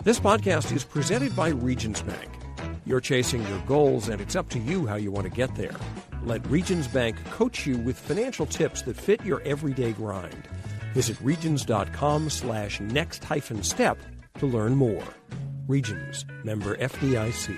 This podcast is presented by Regions Bank. You're chasing your goals, and it's up to you how you want to get there. Let Regions Bank coach you with financial tips that fit your everyday grind. Visit regions.com/next-step to learn more. Regions, member FDIC.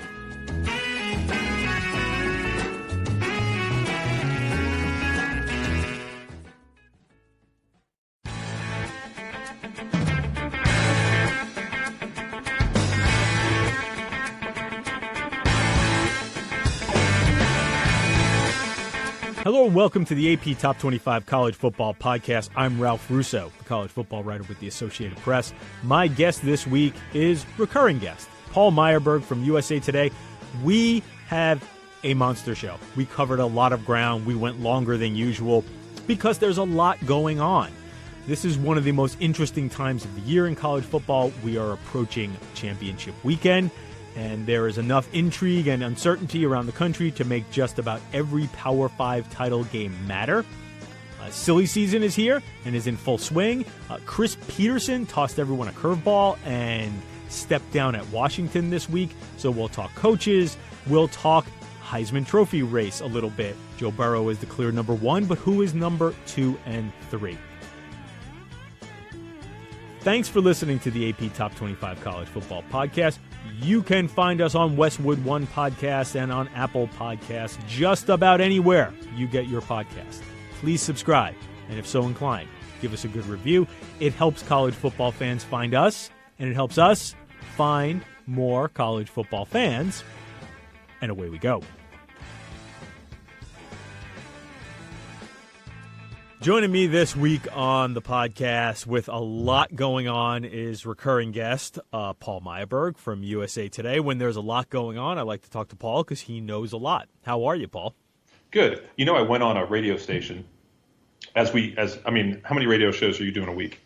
Hello and welcome to the AP Top 25 College Football Podcast. I'm Ralph Russo, the college football writer with the Associated Press. My guest this week is recurring guest, Paul Myerberg from USA Today. We have a monster show. We covered a lot of ground. We went longer than usual because there's a lot going on. This is one of the most interesting times of the year in college football. We are approaching championship weekend, and there is enough intrigue and uncertainty around the country to make just about every Power 5 title game matter. Silly season is here and is in full swing. Chris Petersen tossed everyone a curveball and stepped down at Washington this week. So we'll talk coaches. We'll talk Heisman Trophy race a little bit. Joe Burrow is the clear number one, but who is number 2 and 3? Thanks for listening to the AP Top 25 College Football Podcast. You can find us on Westwood One Podcast and on Apple Podcasts, just about anywhere you get your podcast. Please subscribe, and if so inclined, give us a good review. It helps college football fans find us, and it helps us find more college football fans, and away we go. Joining me this week on the podcast with a lot going on is recurring guest Paul Myerberg from USA Today. When there's a lot going on, I like to talk to Paul because he knows a lot. How are you, Paul? Good. You know, I went on a radio station. How many radio shows are you doing a week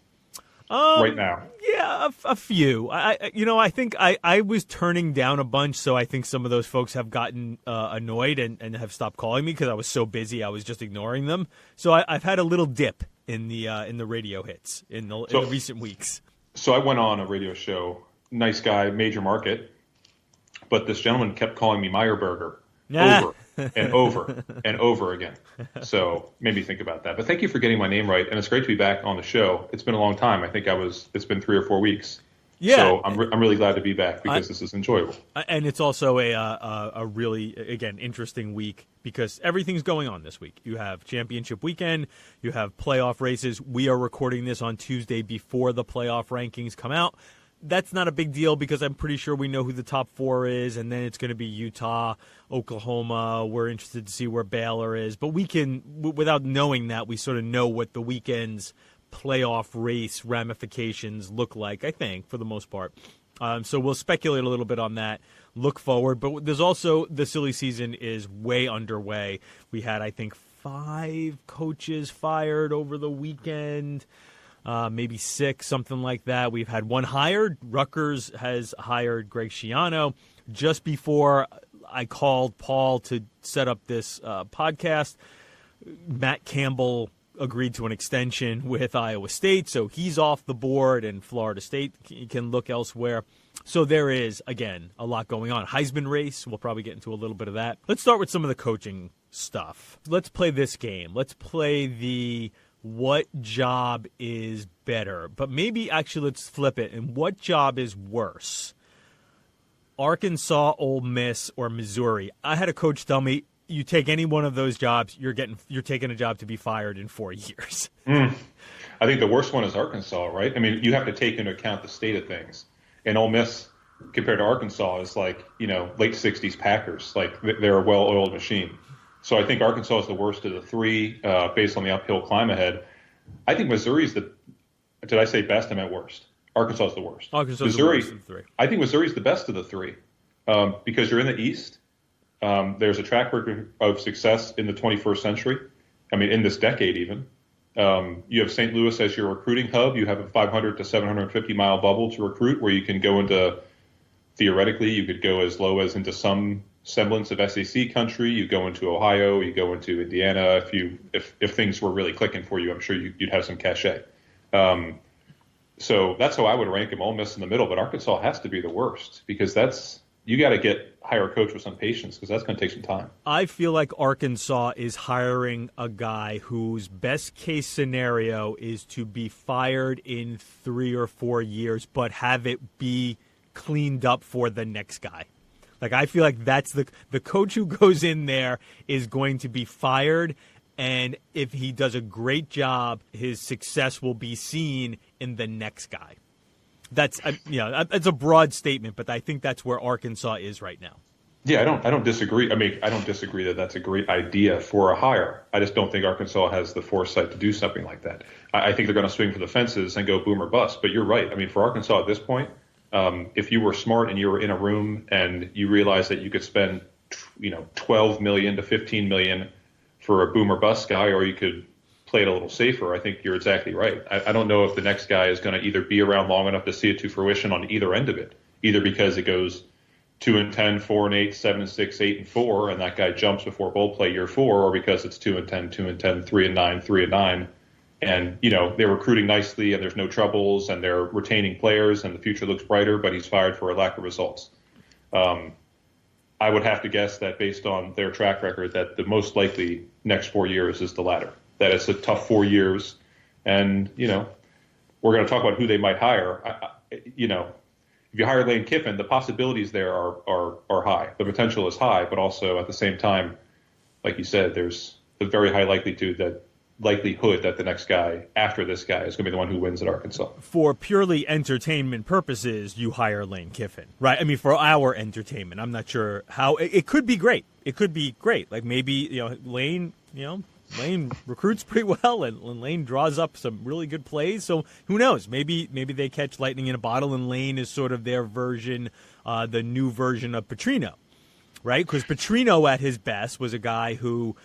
right now? Yeah, a few. I think I was turning down a bunch, so I think some of those folks have gotten annoyed and have stopped calling me because I was so busy. I was just ignoring them. So I've had a little dip in the radio hits in the recent weeks. So I went on a radio show. Nice guy, major market, but this gentleman kept calling me Myerberger over and over and over again. So made me think about that. But thank you for getting my name right, and it's great to be back on the show. It's been a long time. I think it's been 3 or 4 weeks. Yeah. So I'm really glad to be back because this is enjoyable. And it's also a really, again, interesting week because everything's going on this week. You have championship weekend. You have playoff races. We are recording this on Tuesday before the playoff rankings come out. That's not a big deal because I'm pretty sure we know who the top 4 is, and then it's going to be Utah, Oklahoma. We're interested to see where Baylor is. But we can, without knowing that, we sort of know what the weekend's playoff race ramifications look like, I think, for the most part. So we'll speculate a little bit on that, look forward. But there's also the silly season is way underway. We had, I think, 5 coaches fired over the weekend. Maybe 6, something like that. We've had 1 hired. Rutgers has hired Greg Schiano. Just before I called Paul to set up this podcast, Matt Campbell agreed to an extension with Iowa State, so he's off the board, and Florida State can look elsewhere. So there is, again, a lot going on. Heisman race, we'll probably get into a little bit of that. Let's start with some of the coaching stuff. Let's play this game. Let's play the what job is better? But maybe actually let's flip it. And what job is worse? Arkansas, Ole Miss, or Missouri? I had a coach tell me, you take any one of those jobs, you're taking a job to be fired in 4 years. I think the worst one is Arkansas, right? I mean, you have to take into account the state of things. And Ole Miss, compared to Arkansas, is like, late 60s Packers. Like, they're a well-oiled machine. So I think Arkansas is the worst of the 3 based on the uphill climb ahead. I think Missouri's did I say best? I meant worst. Arkansas is the worst. Missouri, the worst of the 3. I think Missouri's the best of the 3 because you're in the East. There's a track record of success in the 21st century. I mean, in this decade even. You have St. Louis as your recruiting hub. You have a 500 to 750 mile bubble to recruit where you can go into, theoretically, you could go as low as into some semblance of SEC country. You go into Ohio, you go into Indiana. If things were really clicking for you, I'm sure you'd have some cachet. So that's how I would rank them. Ole Miss in the middle, but Arkansas has to be the worst because you got to hire a coach with some patience because that's going to take some time. I feel like Arkansas is hiring a guy whose best case scenario is to be fired in 3 or 4 years, but have it be cleaned up for the next guy. Like, I feel like that's the coach who goes in there is going to be fired, and if he does a great job, his success will be seen in the next guy. That's that's a broad statement, but I think that's where Arkansas is right now. Yeah, I don't disagree. I mean, I don't disagree that that's a great idea for a hire. I just don't think Arkansas has the foresight to do something like that. I think they're going to swing for the fences and go boom or bust. But you're right. I mean, for Arkansas at this point, if you were smart and you were in a room and you realized that you could spend, $12 million to $15 million for a boom or bust guy, or you could play it a little safer, I think you're exactly right. I don't know if the next guy is going to either be around long enough to see it to fruition on either end of it, either because it goes 2-10, 4-8, 7-6, 8-4, and that guy jumps before bowl play year 4, or because it's 2-10, 2-10, 3-9, 3-9, and they're recruiting nicely and there's no troubles and they're retaining players and the future looks brighter, but he's fired for a lack of results. I would have to guess that based on their track record, that the most likely next 4 years is the latter. That it's a tough 4 years, and we're going to talk about who they might hire. If you hire Lane Kiffin, the possibilities there are high. The potential is high, but also at the same time, like you said, there's a very high likelihood that the next guy after this guy is going to be the one who wins at Arkansas. For purely entertainment purposes, you hire Lane Kiffin, right? I mean, for our entertainment, I'm not sure how it could be great. It could be great. Like maybe Lane recruits pretty well, and Lane draws up some really good plays. So who knows? Maybe they catch lightning in a bottle, and Lane is sort of their version, the new version of Petrino, right? Because Petrino at his best was a guy who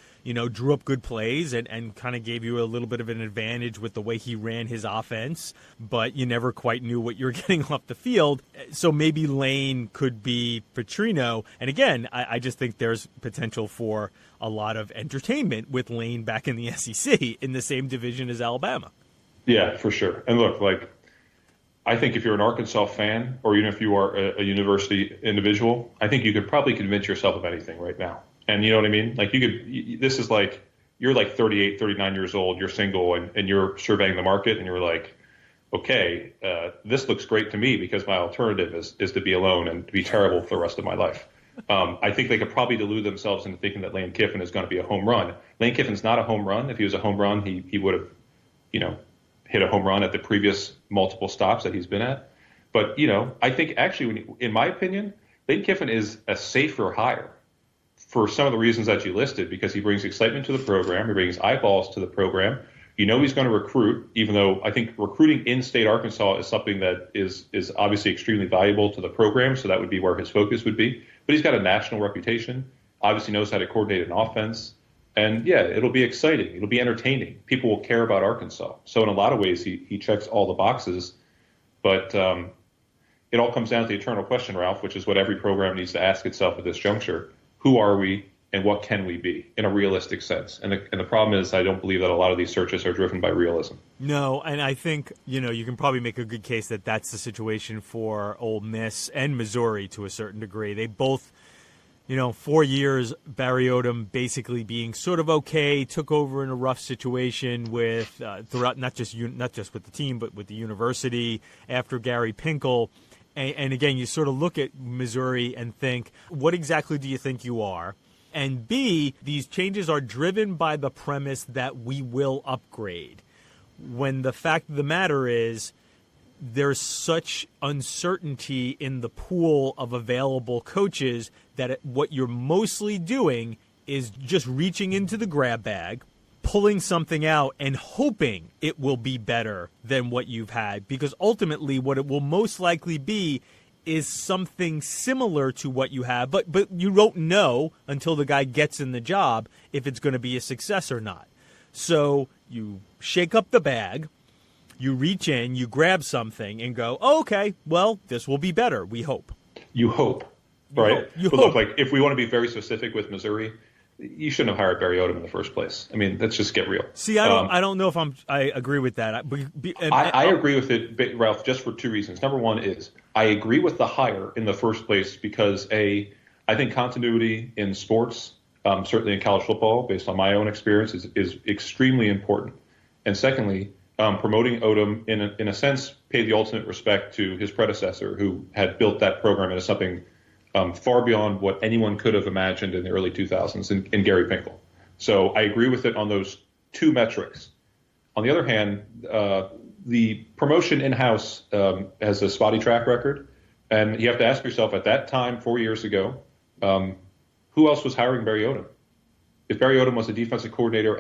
drew up good plays and kind of gave you a little bit of an advantage with the way he ran his offense, but you never quite knew what you were getting off the field. So maybe Lane could be Petrino. And again, I just think there's potential for a lot of entertainment with Lane back in the SEC in the same division as Alabama. Yeah, for sure. And look, I think if you're an Arkansas fan, or even if you are a university individual, I think you could probably convince yourself of anything right now. And you know what I mean? This is like, you're like 38, 39 years old, you're single, and you're surveying the market, and you're like, okay, this looks great to me because my alternative is to be alone and to be terrible for the rest of my life. I think they could probably delude themselves into thinking that Lane Kiffin is going to be a home run. Lane Kiffin's not a home run. If he was a home run, he would have, hit a home run at the previous multiple stops that he's been at. But, I think actually, in my opinion, Lane Kiffin is a safer hire for some of the reasons that you listed, because he brings excitement to the program. He brings eyeballs to the program. He's going to recruit, even though I think recruiting in-state Arkansas is something that is obviously extremely valuable to the program, so that would be where his focus would be. But he's got a national reputation, obviously knows how to coordinate an offense, and yeah, it'll be exciting. It'll be entertaining. People will care about Arkansas. So in a lot of ways, he checks all the boxes, but it all comes down to the eternal question, Ralph, which is what every program needs to ask itself at this juncture. Who are we and what can we be in a realistic sense? And the problem is I don't believe that a lot of these searches are driven by realism. No, and I think, you can probably make a good case that that's the situation for Ole Miss and Missouri to a certain degree. They both, 4 years, Barry Odom basically being sort of okay, took over in a rough situation with throughout not just with the team, but with the university after Gary Pinkel. And again, you sort of look at Missouri and think, what exactly do you think you are? And B, these changes are driven by the premise that we will upgrade, when the fact of the matter is there's such uncertainty in the pool of available coaches that what you're mostly doing is just reaching into the grab bag, pulling something out and hoping it will be better than what you've had, because ultimately what it will most likely be is something similar to what you have, but you don't know until the guy gets in the job if it's going to be a success or not. So you shake up the bag, you reach in, you grab something and go, oh, okay, well, this will be better, we hope. You hope, right? You but hope. Look, if we want to be very specific with Missouri, you shouldn't have hired Barry Odom in the first place. I mean, let's just get real. See, I don't know if I agree with that. I agree with it, Ralph, just for two reasons. Number one is I agree with the hire in the first place because I think continuity in sports, certainly in college football, based on my own experience, is extremely important. And secondly, promoting Odom in a sense paid the ultimate respect to his predecessor, who had built that program into something far beyond what anyone could have imagined in the early 2000s in Gary Pinkel. So I agree with it on those two metrics. On the other hand, the promotion in-house has a spotty track record, and you have to ask yourself at that time, 4 years ago, who else was hiring Barry Odom? If Barry Odom was a defensive coordinator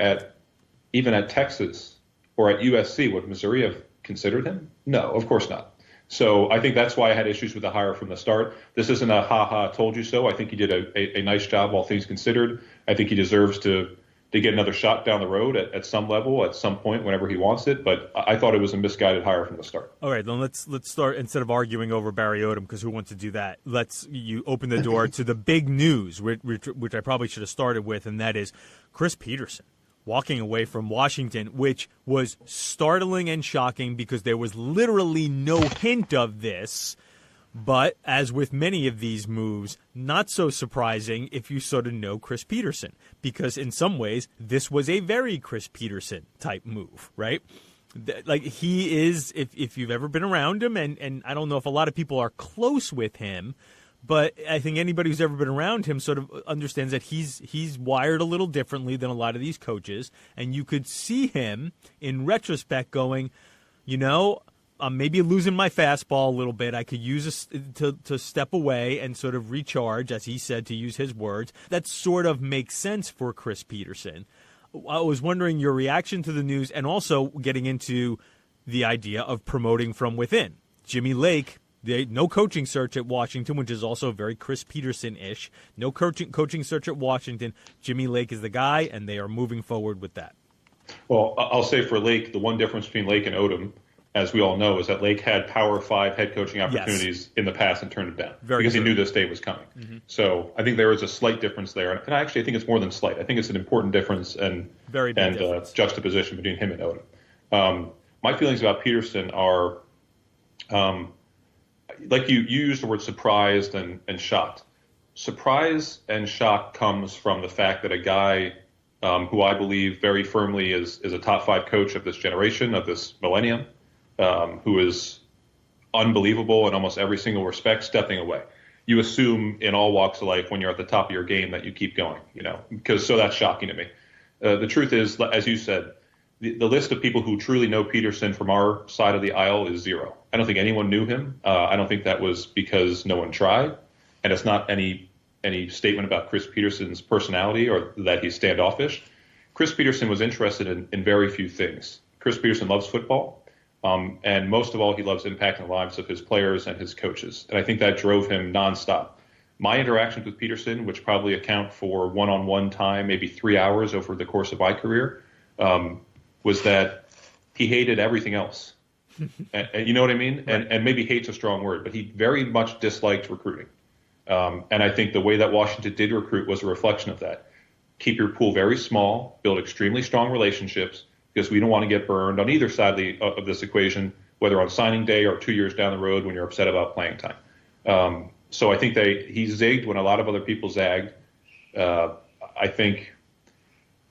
even at Texas or at USC, would Missouri have considered him? No, of course not. So I think that's why I had issues with the hire from the start. This isn't a ha-ha, told you so. I think he did a nice job, all things considered. I think he deserves to get another shot down the road at some level, at some point, whenever he wants it. But I thought it was a misguided hire from the start. All right, then let's start, instead of arguing over Barry Odom, because who wants to do that? You open the door to the big news, which I probably should have started with, and that is Chris Petersen walking away from Washington, which was startling and shocking because there was literally no hint of this. But as with many of these moves, not so surprising if you sort of know Chris Petersen, because in some ways this was a very Chris Petersen type move, right? Like he is, if you've ever been around him, and I don't know if a lot of people are close with him, but I think anybody who's ever been around him sort of understands that he's wired a little differently than a lot of these coaches. And you could see him in retrospect going, I'm maybe losing my fastball a little bit. I could use to step away and sort of recharge, as he said, to use his words. That sort of makes sense for Chris Petersen. I was wondering your reaction to the news and also getting into the idea of promoting from within. Jimmy Lake, no coaching search at Washington, which is also very Chris Peterson-ish. No coaching search at Washington. Jimmy Lake is the guy, and they are moving forward with that. Well, I'll say for Lake, the one difference between Lake and Odom, as we all know, is that Lake had Power 5 head coaching opportunities in the past and turned them down because he knew this day was coming. Mm-hmm. So I think there is a slight difference there. And actually, I think it's more than slight. I think it's an important difference and juxtaposition between him and Odom. My feelings about Peterson are, like you used the word surprised and shocked. Surprise and shock comes from the fact that a guy who I believe very firmly is a top 5 coach of this generation, of this millennium, who is unbelievable in almost every single respect, stepping away. You assume in all walks of life when you're at the top of your game that you keep going, because that's shocking to me. The truth is, as you said, the list of people who truly know Peterson from our side of the aisle is zero. I don't think anyone knew him. I don't think that was because no one tried. And it's not any statement about Chris Peterson's personality or that he's standoffish. Chris Peterson was interested in very few things. Chris Peterson loves football. And most of all, he loves impacting the lives of his players and his coaches. And I think that drove him nonstop. My interactions with Peterson, which probably account for one-on-one time, maybe 3 hours over the course of my career, was that he hated everything else. And you know what I mean? Right. And maybe hate's a strong word, but he very much disliked recruiting. And I think the way that Washington did recruit was a reflection of that. Keep your pool very small, build extremely strong relationships, because we don't want to get burned on either side of this equation, whether on signing day or 2 years down the road when you're upset about playing time. So I think he zigged when a lot of other people zagged. I think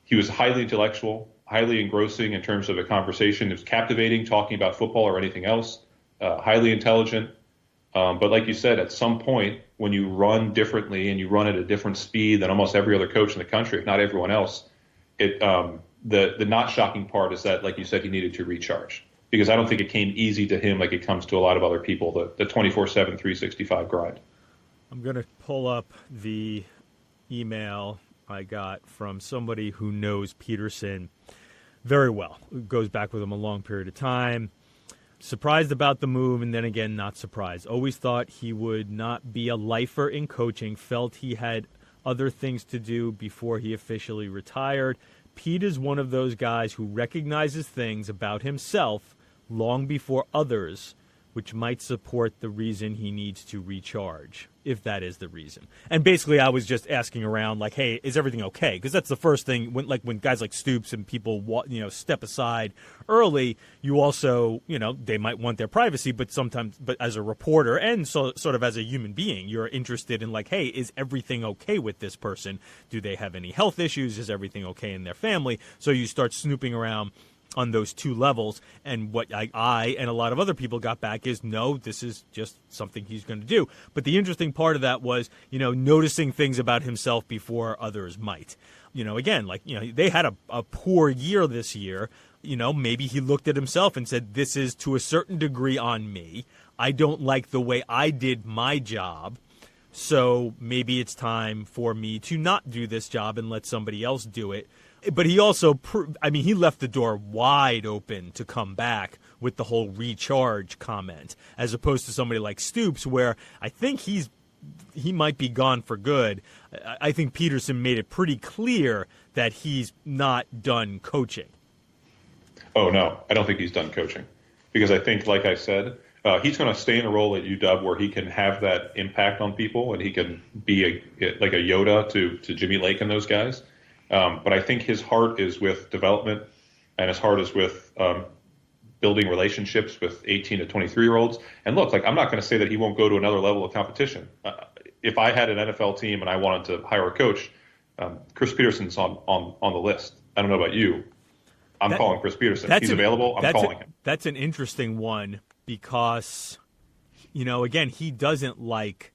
he was highly intellectual, highly engrossing in terms of a conversation. It was captivating, talking about football or anything else, highly intelligent. But like you said, at some point, when you run differently and you run at a different speed than almost every other coach in the country, if not everyone else, the not shocking part is that, like you said, he needed to recharge. Because I don't think it came easy to him like it comes to a lot of other people, the 24/7, 365 grind. I'm going to pull up the email I got from somebody who knows Peterson very well. It goes back with him a long period of time. Surprised about the move, and then again, not surprised. Always thought he would not be a lifer in coaching. Felt he had other things to do before he officially retired. Pete is one of those guys who recognizes things about himself long before others, which might support the reason he needs to recharge, if that is the reason. And basically, I was just asking around, like, hey, is everything okay? Because that's the first thing when guys like Stoops and people step aside early. You also, they might want their privacy, but as a reporter and sort of as a human being, you're interested in, like, hey, is everything okay with this person? Do they have any health issues? Is everything okay in their family? So you start snooping around on those two levels, and what I and a lot of other people got back is, no, this is just something he's going to do. But the interesting part of that was, noticing things about himself before others might. Again, they had a poor year this year. Maybe he looked at himself and said, this is to a certain degree on me. I don't like the way I did my job. So maybe it's time for me to not do this job and let somebody else do it. But he also, he left the door wide open to come back with the whole recharge comment, as opposed to somebody like Stoops, where I think he might be gone for good. I think Peterson made it pretty clear that he's not done coaching. Oh, no, I don't think he's done coaching. Because I think, like I said, he's going to stay in a role at UW where he can have that impact on people and he can be like a Yoda to Jimmy Lake and those guys. But I think his heart is with development, and his heart is with building relationships with 18 to 23-year-olds. And look, I'm not going to say that he won't go to another level of competition. If I had an NFL team and I wanted to hire a coach, Chris Peterson's on the list. I don't know about you. I'm calling Chris Peterson. He's available. I'm calling him. That's an interesting one because, again, he doesn't like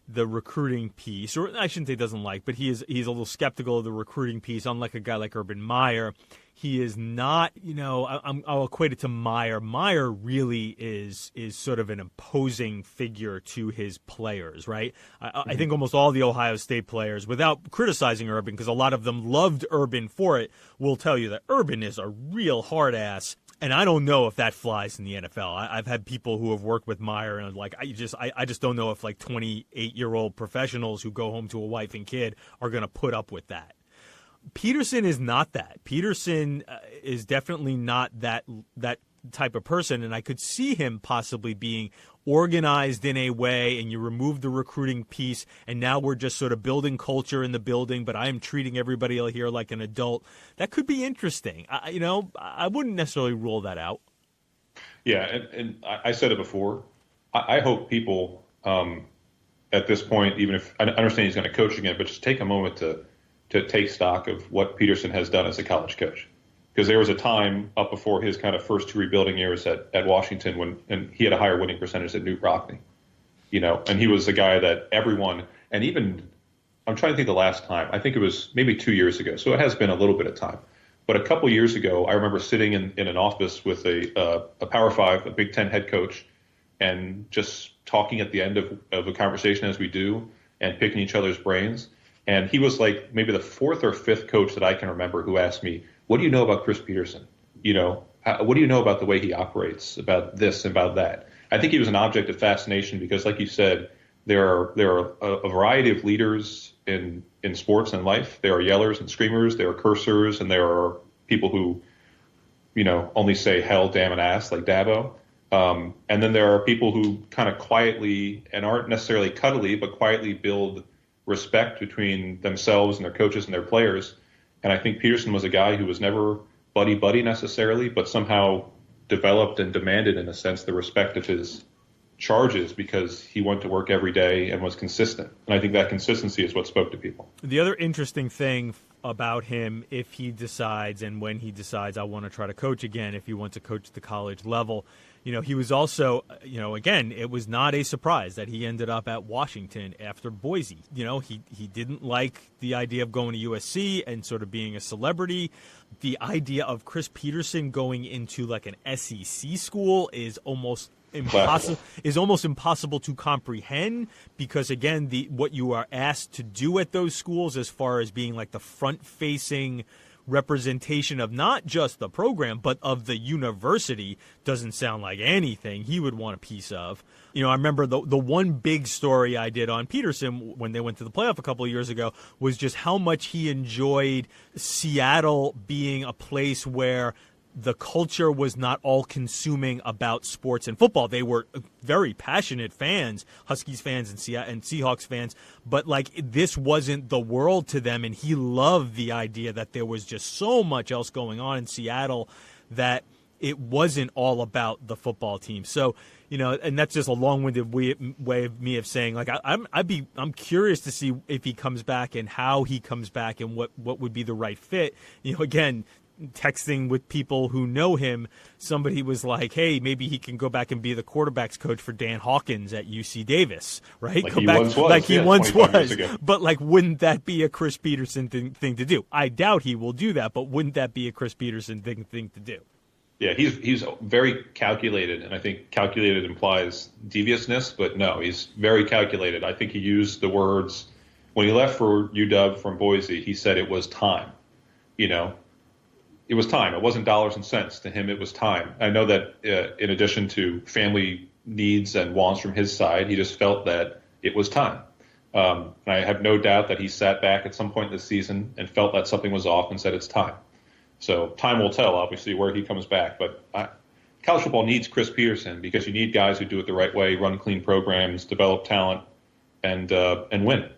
the recruiting piece, or I shouldn't say doesn't like, but he's a little skeptical of the recruiting piece. Unlike a guy like Urban Meyer, he is not. I'll equate it to Meyer. Meyer really is sort of an imposing figure to his players, right? I think almost all the Ohio State players, without criticizing Urban, because a lot of them loved Urban for it, will tell you that Urban is a real hard ass. And I don't know if that flies in the NFL. I've had people who have worked with Meyer, and I just don't know if 28-year-old professionals who go home to a wife and kid are going to put up with that. Peterson is not that. Peterson is definitely not that type of person, and I could see him possibly being organized in a way, and you remove the recruiting piece, and now we're just sort of building culture in the building, but I am treating everybody here like an adult. That could be interesting. I wouldn't necessarily rule that out. Yeah, and I said it before. I hope people at this point, even if I understand he's going to coach again, but just take a moment to take stock of what Peterson has done as a college coach. Because there was a time up before his kind of first two rebuilding years at Washington and he had a higher winning percentage than Newt Rockne, and he was the guy that everyone, and even I'm trying to think the last time, I think it was maybe 2 years ago. So it has been a little bit of time, but a couple years ago, I remember sitting in an office with a Power 5, a Big Ten head coach, and just talking at the end of a conversation as we do and picking each other's brains. And he was like maybe the fourth or fifth coach that I can remember who asked me, what do you know about Chris Peterson? What do you know about the way he operates, about this, about that? I think he was an object of fascination because, like you said, there are a variety of leaders in sports and life. There are yellers and screamers. There are cursors, and there are people who, only say hell, damn, and ass, like Dabo. And then there are people who kind of quietly and aren't necessarily cuddly, but quietly build respect between themselves and their coaches and their players. And I think Peterson was a guy who was never buddy-buddy necessarily, but somehow developed and demanded, in a sense, the respect of his charges because he went to work every day and was consistent. And I think that consistency is what spoke to people. The other interesting thing about him, if he decides and when he decides, I want to try to coach again, if he wants to coach at the college level, he was also, again, it was not a surprise that he ended up at Washington after Boise. He didn't like the idea of going to USC and sort of being a celebrity. The idea of Chris Peterson going into an SEC school is almost impossible to comprehend because, again, what you are asked to do at those schools as far as being the front-facing representation of not just the program but of the university doesn't sound like anything he would want a piece of. I remember the one big story I did on Peterson when they went to the playoff a couple of years ago was just how much he enjoyed Seattle being a place where the culture was not all consuming about sports and football. They were very passionate fans, Huskies fans and Seahawks fans, but like this wasn't the world to them. And he loved the idea that there was just so much else going on in Seattle that it wasn't all about the football team. So, you know, and that's just a long-winded way of me of saying, like, I'm curious to see if he comes back and how he comes back and what would be the right fit. You know, again, texting with people who know him, somebody was like, hey, maybe he can go back and be the quarterback's coach for Dan Hawkins at UC Davis, right? Like he once was. But, like, wouldn't that be a Chris Petersen thing to do? I doubt he will do that, but wouldn't that be a Chris Petersen thing to do? Yeah, he's very calculated, and I think calculated implies deviousness, but no, he's very calculated. I think he used the words, when he left for UW from Boise, he said it was time. You know, it was time. It wasn't dollars and cents. To him, it was time. I know that in addition to family needs and wants from his side, he just felt that it was time. And I have no doubt that he sat back at some point this season and felt that something was off and said it's time. So time will tell, obviously, where he comes back. But college football needs Chris Petersen because you need guys who do it the right way, run clean programs, develop talent, and win.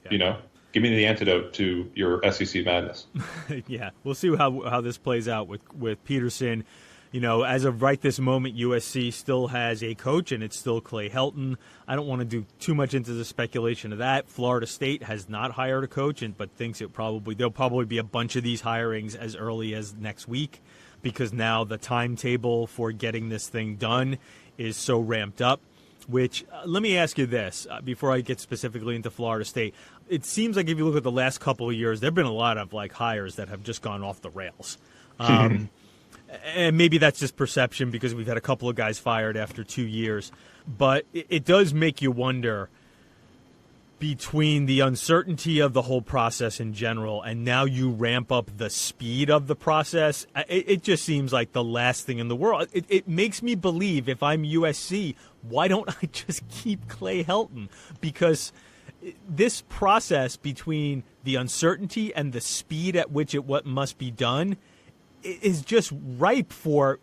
Yeah. You know, give me the antidote to your SEC madness. Yeah, we'll see how this plays out with Peterson. You know, as of right this moment, USC still has a coach, and it's still Clay Helton. I don't want to do too much into the speculation of that. Florida State has not hired a coach, but thinks there'll probably be a bunch of these hirings as early as next week, because now the timetable for getting this thing done is so ramped up. Which, let me ask you this, before I get specifically into Florida State. It seems like if you look at the last couple of years, there have been a lot of like hires that have just gone off the rails. And maybe that's just perception because we've had a couple of guys fired after 2 years. But it does make you wonder, between the uncertainty of the whole process in general and now you ramp up the speed of the process, it just seems like the last thing in the world. It makes me believe, if I'm USC, why don't I just keep Clay Helton? Because this process between the uncertainty and the speed at which what must be done is just ripe for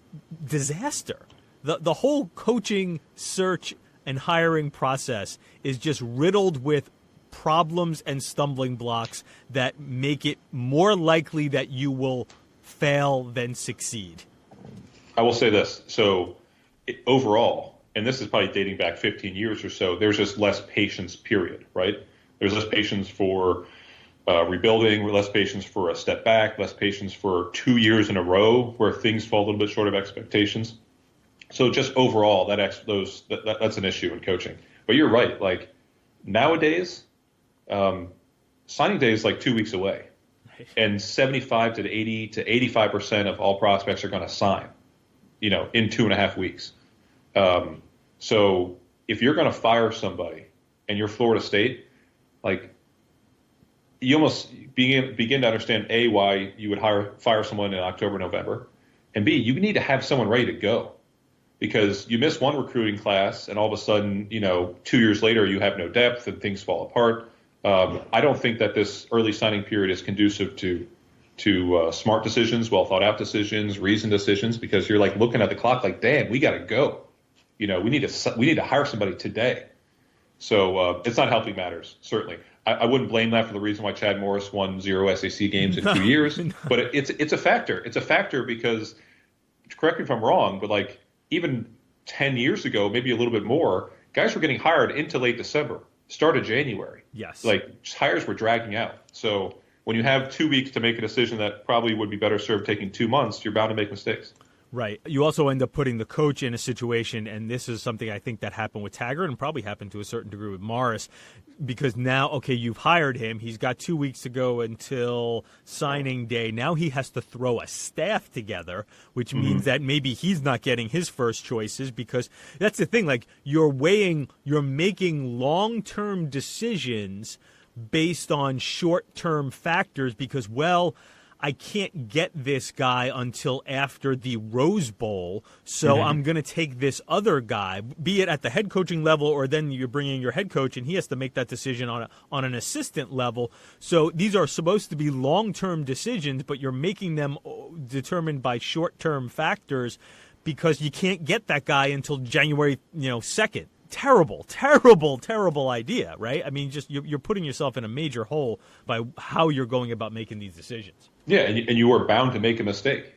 disaster. The whole coaching search and hiring process is just riddled with problems and stumbling blocks that make it more likely that you will fail than succeed. I will say this. So overall, and this is probably dating back 15 years or so, there's just less patience, period, right? There's less patience for rebuilding, less patience for a step back, less patience for 2 years in a row where things fall a little bit short of expectations. So just overall, that's an issue in coaching. But you're right. Like nowadays, signing day is like 2 weeks away, and 75 to 80 to 85% of all prospects are going to sign, you know, in 2.5 weeks. So if you're going to fire somebody and you're Florida State, like, you almost begin to understand, A, why you would fire someone in October, November, and B, you need to have someone ready to go, because you miss one recruiting class and all of a sudden, you know, 2 years later you have no depth and things fall apart. I don't think that this early signing period is conducive to smart decisions, well thought out decisions, reasoned decisions, because you're like looking at the clock like, damn, we got to go. You know, we need to hire somebody today. So it's not helping matters, certainly. I wouldn't blame that for the reason why Chad Morris won 0 SEC games in 2 years, but it's a factor. It's a factor because, correct me if I'm wrong, but like even 10 years ago, maybe a little bit more, guys were getting hired into late December, start of January. Yes. Like hires were dragging out. So when you have 2 weeks to make a decision that probably would be better served taking 2 months, you're bound to make mistakes. Right. You also end up putting the coach in a situation, and this is something I think that happened with Taggart and probably happened to a certain degree with Morris, because now, okay, you've hired him. He's got 2 weeks to go until signing day. Now he has to throw a staff together, which means that maybe he's not getting his first choices, because that's the thing. Like, you're making long-term decisions based on short-term factors because, well, I can't get this guy until after the Rose Bowl, so I'm going to take this other guy, be it at the head coaching level or then you're bringing your head coach and he has to make that decision on an assistant level. So these are supposed to be long-term decisions, but you're making them determined by short-term factors because you can't get that guy until January 2nd. Terrible idea, right? I mean, just you're putting yourself in a major hole by how you're going about making these decisions. Yeah, and you are bound to make a mistake.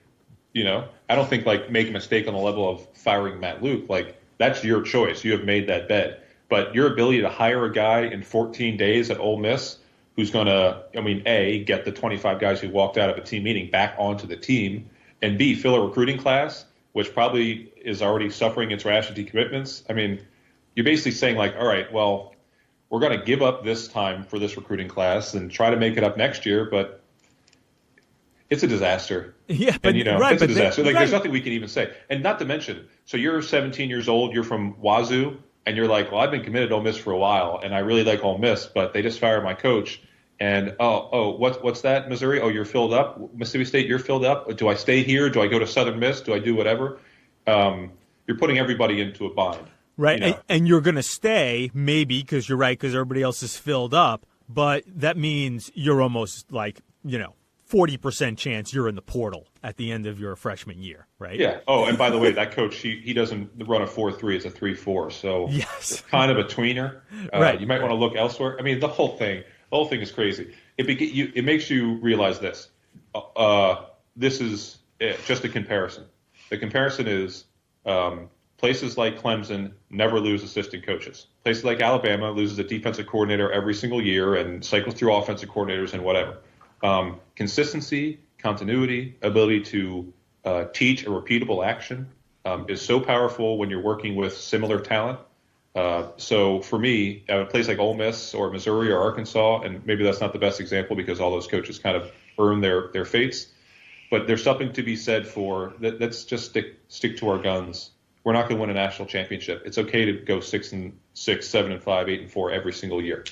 I don't think make a mistake on the level of firing Matt Luke. That's your choice. You have made that bet. But your ability to hire a guy in 14 days at Ole Miss who's going to, A, get the 25 guys who walked out of a team meeting back onto the team, and B, fill a recruiting class, which probably is already suffering its rash of decommitments. You're basically saying all right, well, we're going to give up this time for this recruiting class and try to make it up next year, but it's a disaster. Yeah, but it's a disaster. There's nothing we can even say. And not to mention, so you're 17 years old, you're from Wazoo, and you're like, well, I've been committed to Ole Miss for a while, and I really like Ole Miss, but they just fired my coach. And what's that, Missouri? Oh, you're filled up. Mississippi State, you're filled up. Do I stay here? Do I go to Southern Miss? Do I do whatever? You're putting everybody into a bind. Right, and you're going to stay, maybe, because you're right, because everybody else is filled up, but that means you're almost 40% chance you're in the portal at the end of your freshman year, right? Yeah. Oh, and by the way, that coach, he doesn't run a 4-3, it's a 3-4, so yes. It's kind of a tweener. Right. You might want to look elsewhere. The whole thing is crazy. It makes you realize this. This is just a comparison. The comparison is places like Clemson never lose assistant coaches. Places like Alabama loses a defensive coordinator every single year and cycles through offensive coordinators and whatever. Consistency, continuity, ability to teach a repeatable action is so powerful when you're working with similar talent. So for me, at a place like Ole Miss or Missouri or Arkansas, and maybe that's not the best example because all those coaches kind of earn their fates, but there's something to be said for let's just stick to our guns. We're not going to win a national championship. It's okay to go 6-6, 7-5, 8-4 every single year.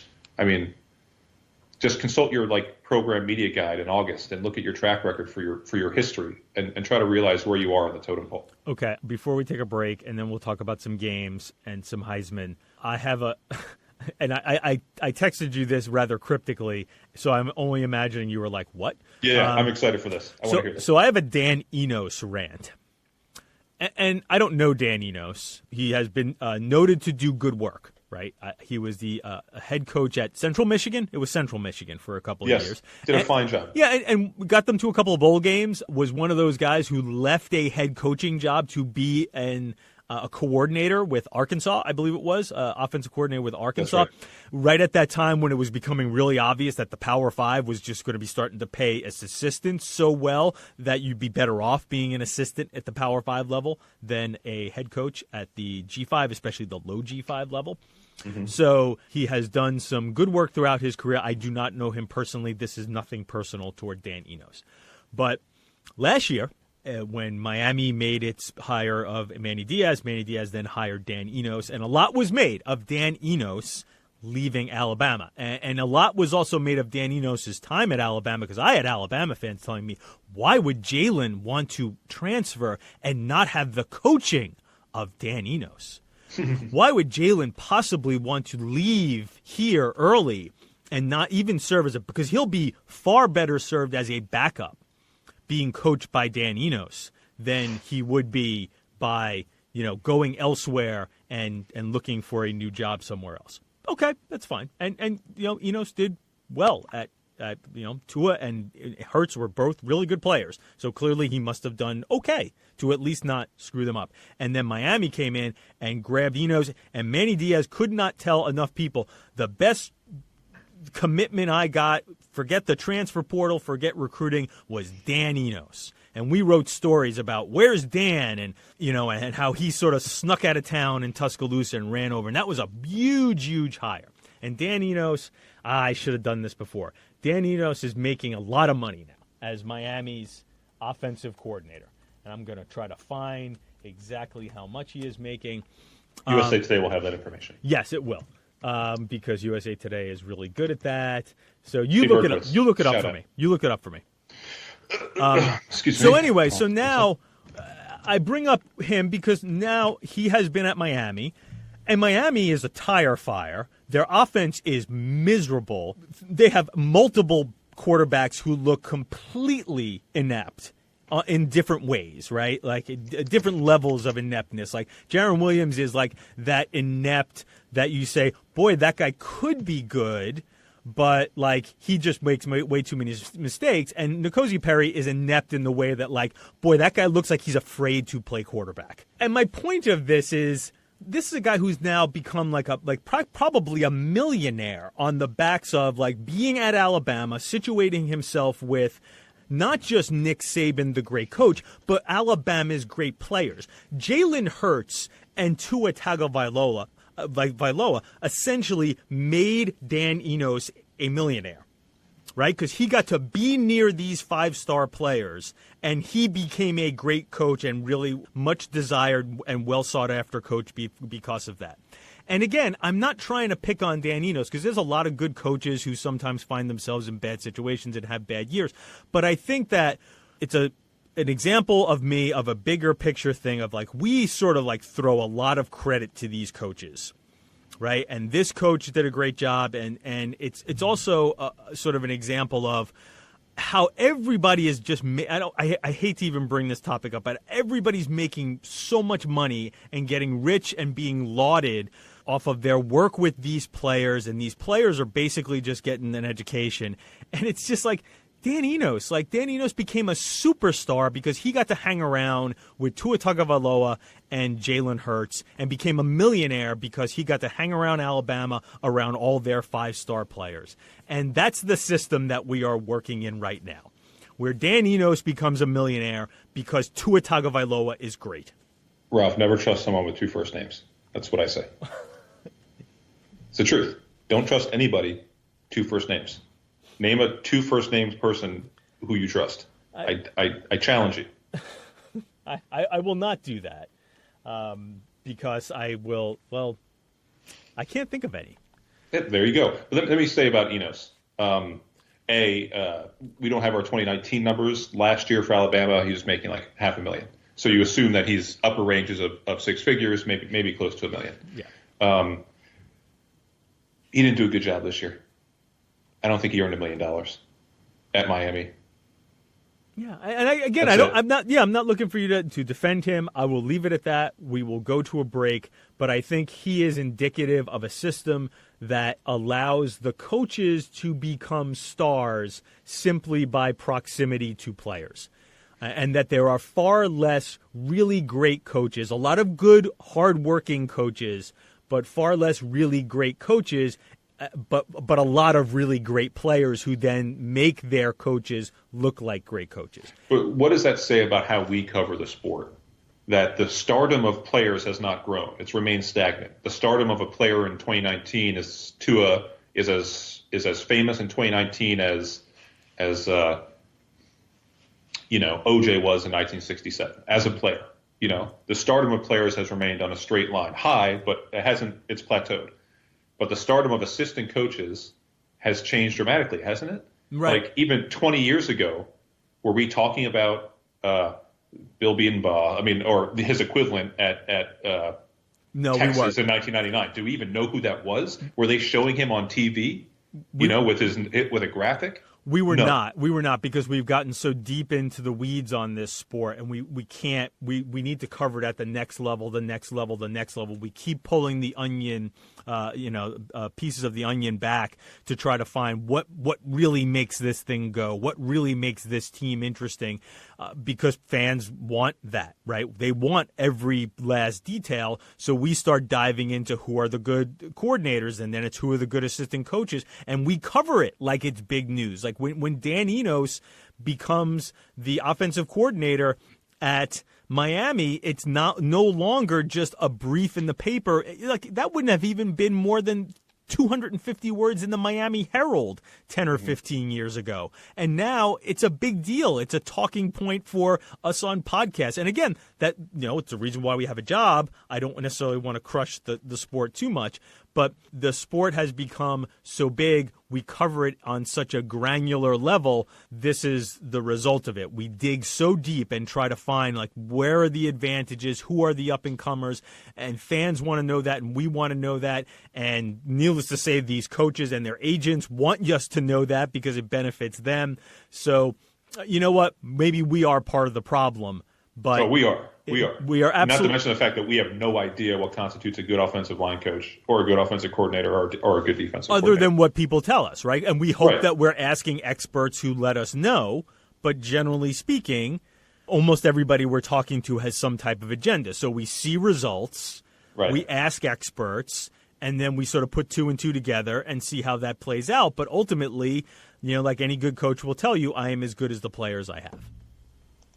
Just consult your program media guide in August and look at your track record for your history and try to realize where you are on the totem pole. Okay, before we take a break, and then we'll talk about some games and some Heisman, I have and I texted you this rather cryptically, so I'm only imagining you were like, what? Yeah, I'm excited for this. I want to hear this. So I have a Dan Enos rant. And I don't know Dan Enos. He has been noted to do good work, right? He was the head coach at Central Michigan. It was Central Michigan for a couple of years. Did a fine job. Yeah, and got them to a couple of bowl games. Was one of those guys who left a head coaching job to be a coordinator with Arkansas, I believe it was, offensive coordinator with Arkansas, right at that time when it was becoming really obvious that the Power 5 was just going to be starting to pay as assistants so well that you'd be better off being an assistant at the Power 5 level than a head coach at the G5, especially the low G5 level. Mm-hmm. So he has done some good work throughout his career. I do not know him personally. This is nothing personal toward Dan Enos. But last year, when Miami made its hire of Manny Diaz then hired Dan Enos, and a lot was made of Dan Enos leaving Alabama. And a lot was also made of Dan Enos' time at Alabama, because I had Alabama fans telling me, why would Jalen want to transfer and not have the coaching of Dan Enos? Why would Jalen possibly want to leave here early and not even serve because he'll be far better served as a backup being coached by Dan Enos than he would be by, going elsewhere and looking for a new job somewhere else. Okay, that's fine. And Enos did well at Tua and Hurts were both really good players. So clearly he must have done okay to at least not screw them up. And then Miami came in and grabbed Enos, and Manny Diaz could not tell enough people the best commitment I got, forget the transfer portal, forget recruiting, was Dan Enos. And we wrote stories about where's Dan and how he sort of snuck out of town in Tuscaloosa and ran over. And that was a huge, huge hire. And Dan Enos, I should have done this before. Dan Enos is making a lot of money now as Miami's offensive coordinator. And I'm going to try to find exactly how much he is making. USA Today will have that information. Yes, it will. Because USA Today is really good at that. So you look it up. You look it up for me. You look it up for me. Excuse me. So anyway, so now I bring up him because now he has been at Miami, and Miami is a tire fire. Their offense is miserable. They have multiple quarterbacks who look completely inept in different ways, right? Like different levels of ineptness. Like Jaron Williams is like that inept that you say, boy, that guy could be good, but like he just makes way too many mistakes. And N'Kosi Perry is inept in the way that like, boy, that guy looks like he's afraid to play quarterback. And my point of this is a guy who's now become probably a millionaire on the backs of like being at Alabama, situating himself with not just Nick Saban, the great coach, but Alabama's great players. Jalen Hurts and Tua Tagovailoa essentially made Dan Enos a millionaire, right? Because he got to be near these five-star players, and he became a great coach and really much desired and well sought-after coach because of that. And again, I'm not trying to pick on Dan Enos because there's a lot of good coaches who sometimes find themselves in bad situations and have bad years. But I think that it's an example of a bigger picture thing of like we sort of like throw a lot of credit to these coaches, right? And this coach did a great job, and it's also sort of an example of how everybody is just I hate to even bring this topic up, but everybody's making so much money and getting rich and being lauded off of their work with these players, and these players are basically just getting an education. And it's just like Dan Enos became a superstar because he got to hang around with Tua Tagovailoa and Jalen Hurts, and became a millionaire because he got to hang around Alabama around all their five-star players. And that's the system that we are working in right now, where Dan Enos becomes a millionaire because Tua Tagovailoa is great. Ralph, never trust someone with two first names. That's what I say. It's the truth. Don't trust anybody two first names. Name a two first names person who you trust. I challenge you. I will not do that because I will. Well, I can't think of any. Yeah, there you go. Let me say about Enos. We don't have our 2019 numbers. Last year for Alabama, he was making like $500,000. So you assume that he's upper ranges of six figures, maybe close to $1 million. Yeah. He didn't do a good job this year. I don't think he earned $1 million at Miami. Yeah, I'm not looking for you to defend him. I will leave it at that. We will go to a break, but I think he is indicative of a system that allows the coaches to become stars simply by proximity to players. And that there are far less really great coaches, a lot of good, hardworking coaches, but far less really great coaches, but a lot of really great players who then make their coaches look like great coaches. But what does that say about how we cover the sport? That the stardom of players has not grown; it's remained stagnant. The stardom of a player in 2019 is as famous in 2019 as OJ was in 1967 as a player. The stardom of players has remained on a straight line, high, but it's plateaued. But the stardom of assistant coaches has changed dramatically, hasn't it? Right. Like even 20 years ago, were we talking about Bill Bedenbaugh? or his equivalent at Texas in 1999? Do we even know who that was? Were they showing him on TV? With a graphic? We were not because we've gotten so deep into the weeds on this sport, and we can't. We need to cover it at the next level. We keep pulling the onion, pieces of the onion back to try to find what really makes this thing go, what really makes this team interesting, because fans want that, right? They want every last detail. So we start diving into who are the good coordinators, and then it's who are the good assistant coaches, and we cover it like it's big news. Like when Dan Enos becomes the offensive coordinator at Miami, it's no longer just a brief in the paper. Like that wouldn't have even been more than 250 words in the Miami Herald 10 or 15 years ago. And now it's a big deal. It's a talking point for us on podcasts. And again, that it's the reason why we have a job. I don't necessarily want to crush the sport too much, but the sport has become so big, we cover it on such a granular level. This is the result of it. We dig so deep and try to find, like, where are the advantages, who are the up-and-comers, and fans want to know that, and we want to know that, and needless to say, these coaches and their agents want us to know that because it benefits them. So, you know what? Maybe we are part of the problem, but... So we are. We are absolutely. Not to mention the fact that we have no idea what constitutes a good offensive line coach or a good offensive coordinator or a good defensive coordinator. Other than what people tell us, right? And we hope that we're asking experts who let us know, but generally speaking, almost everybody we're talking to has some type of agenda. So we see results, we ask experts, and then we sort of put two and two together and see how that plays out. But ultimately, like any good coach will tell you, I am as good as the players I have.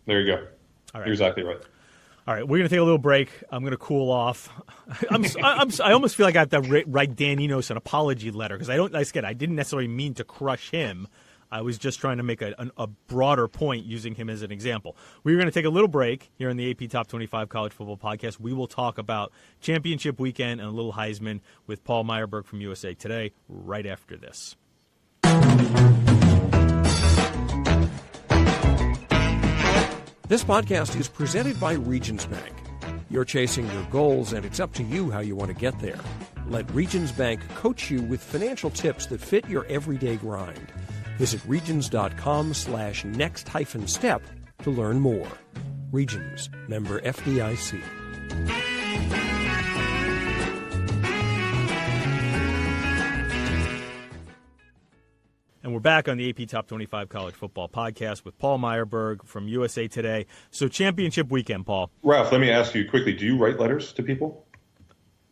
There you go. All right. You're exactly right. All right, we're going to take a little break. I'm going to cool off. I almost feel like I have to write Dan Enos an apology letter because I didn't necessarily mean to crush him. I was just trying to make a broader point using him as an example. We're going to take a little break here on the AP Top 25 College Football Podcast. We will talk about championship weekend and a little Heisman with Paul Myerberg from USA Today right after this. This podcast is presented by Regions Bank. You're chasing your goals, and it's up to you how you want to get there. Let Regions Bank coach you with financial tips that fit your everyday grind. Visit regions.com/next-step to learn more. Regions, member FDIC. And we're back on the AP Top 25 College Football Podcast with Paul Myerberg from USA Today. So championship weekend, Paul. Ralph, let me ask you quickly, do you write letters to people?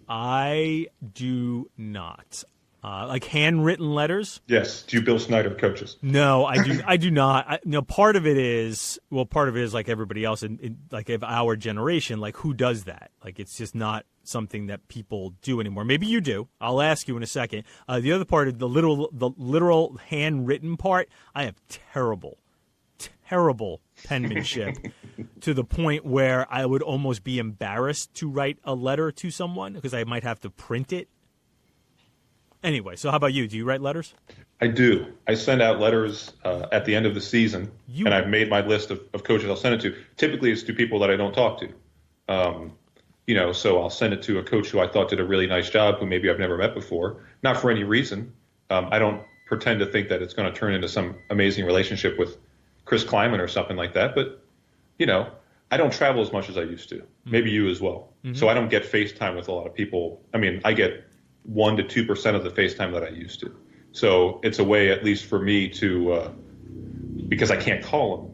I do not. Like handwritten letters? Yes. Do you Bill Snyder coaches? No, I do not. Part of it is like everybody else in like of our generation, like who does that? Like it's just not something that people do anymore. Maybe you do. I'll ask you in a second. The other part, the literal handwritten part, I have terrible penmanship to the point where I would almost be embarrassed to write a letter to someone because I might have to print it. Anyway, so how about you? Do you write letters? I do. I send out letters at the end of the season, and I've made my list of coaches I'll send it to. Typically, it's to people that I don't talk to. So I'll send it to a coach who I thought did a really nice job, who maybe I've never met before, not for any reason. I don't pretend to think that it's going to turn into some amazing relationship with Chris Kleiman or something like that. But, I don't travel as much as I used to. Mm-hmm. Maybe you as well. Mm-hmm. So I don't get FaceTime with a lot of people. I mean, I get 1% to 2% of the FaceTime that I used to. So it's a way, at least for me, to because I can't call him.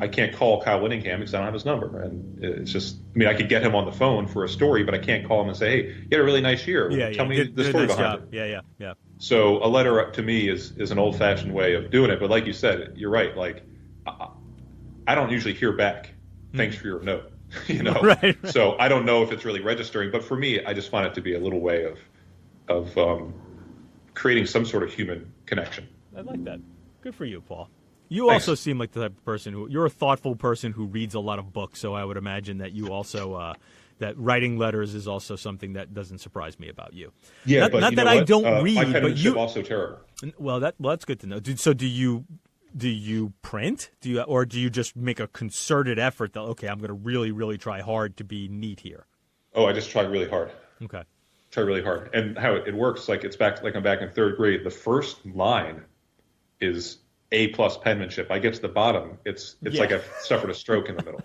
I can't call Kyle Whittingham because I don't have his number. And it's just, I could get him on the phone for a story, but I can't call him and say, hey, you had a really nice year. Tell me the story behind it. Yeah. So a letter to me is an old-fashioned way of doing it. But like you said, you're right. Like, I don't usually hear back, thanks for your note. Right. So I don't know if it's really registering. But for me, I just find it to be a little way of creating some sort of human connection. I like that. Good for you, Paul. You Thanks. Also seem like the type of person you're a thoughtful person who reads a lot of books, so I would imagine that you also that writing letters is also something that doesn't surprise me about you. Yeah, not that I don't read, my but you also terrible. Well, that's good to know. So do you print? Or do you just make a concerted effort that I'm going to really, really try hard to be neat here? Oh, I just try really hard. Okay. Try really hard. And how it works, like I'm back in third grade. The first line is A+ penmanship. I get to the bottom. It's like I've suffered a stroke in the middle.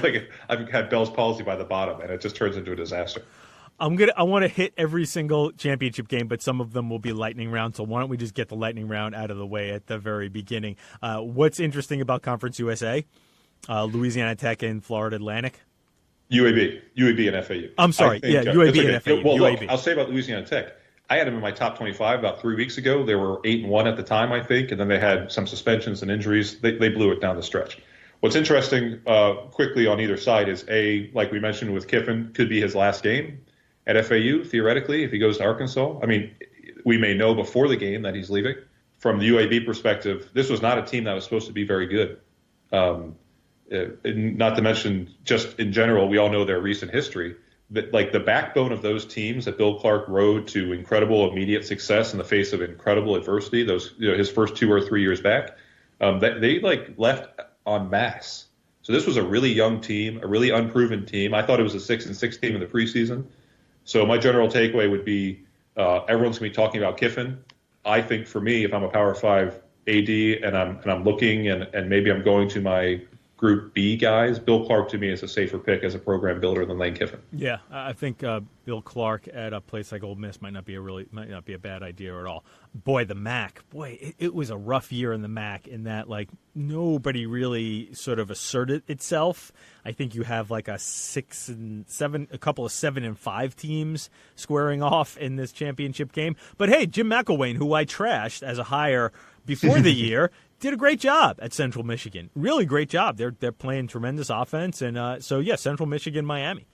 Like I've had Bell's palsy by the bottom, and it just turns into a disaster. I want to hit every single championship game, but some of them will be lightning round. So why don't we just get the lightning round out of the way at the very beginning? What's interesting about Conference USA? Louisiana Tech and Florida Atlantic. UAB and FAU. I'm sorry. UAB and FAU. Well, look, I'll say about Louisiana Tech. I had them in my top 25 about 3 weeks ago. They were 8-1 at the time, I think, and then they had some suspensions and injuries. They blew it down the stretch. What's interesting, quickly on either side, is like we mentioned with Kiffin, could be his last game at FAU, theoretically, if he goes to Arkansas. I mean, we may know before the game that he's leaving. From the UAB perspective, this was not a team that was supposed to be very good. Not to mention, just in general, we all know their recent history. the backbone of those teams that Bill Clark rode to incredible immediate success in the face of incredible adversity, his first 2 or 3 years back, they left en masse. So this was a really young team, a really unproven team. I thought it was a 6-6 team in the preseason. So my general takeaway would be everyone's going to be talking about Kiffin. I think for me, if I'm a Power 5 AD and I'm looking and maybe I'm going to my Group B guys, Bill Clark to me is a safer pick as a program builder than Lane Kiffin. Yeah, I think Bill Clark at a place like Ole Miss might not be a bad idea at all. Boy, the MAC, it was a rough year in the MAC in that nobody really sort of asserted itself. I think you have a 6 and 7, a couple of 7 and 5 teams squaring off in this championship game. But hey, Jim McElwain, who I trashed as a hire before the year, did a great job at Central Michigan. Really great job. They're playing tremendous offense, and Central Michigan, Miami.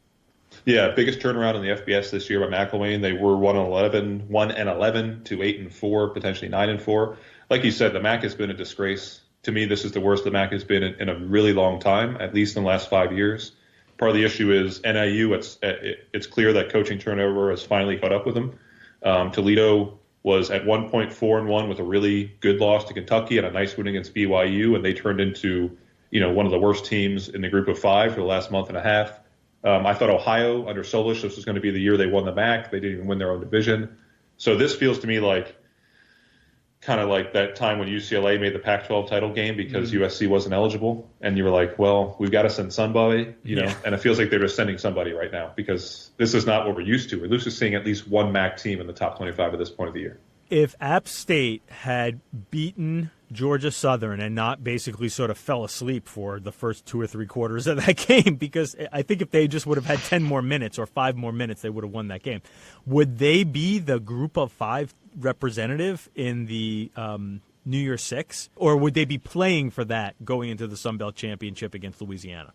Yeah, biggest turnaround in the FBS this year by McElwain. They were 1-11 to 8-4, potentially 9-4. Like you said, the MAC has been a disgrace. To me, this is the worst the MAC has been in a really long time, at least in the last 5 years. Part of the issue is NIU. It's clear that coaching turnover has finally caught up with them. Toledo was at 1 point 4-1 with a really good loss to Kentucky and a nice win against BYU, and they turned into one of the worst teams in the Group of 5 for the last month and a half. I thought Ohio under Solich, this was going to be the year they won the MAC. They didn't even win their own division. So this feels to me kind of like that time when UCLA made the Pac-12 title game because USC wasn't eligible, and you were like, well, we've got to send somebody, and it feels like they're just sending somebody right now because this is not what we're used to. We're used to seeing at least one MAC team in the top 25 at this point of the year. If App State had beaten Georgia Southern and not basically sort of fell asleep for the first 2 or 3 quarters of that game, because I think if they just would have had 10 more minutes or 5 more minutes, they would have won that game. Would they be the Group of 5 representative in the New Year's Six, or would they be playing for that going into the Sun Belt Championship against Louisiana?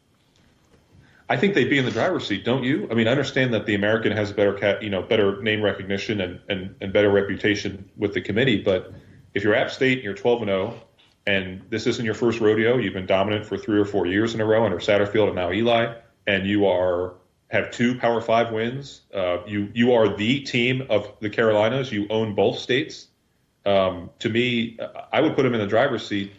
I think they'd be in the driver's seat, don't you? I mean, I understand that the American has better name recognition and better reputation with the committee, but if you're App State and you're 12-0, and this isn't your first rodeo, you've been dominant for 3 or 4 years in a row under Satterfield and now Eli, and you have 2 Power 5 wins. You are the team of the Carolinas. You own both states. To me, I would put them in the driver's seat.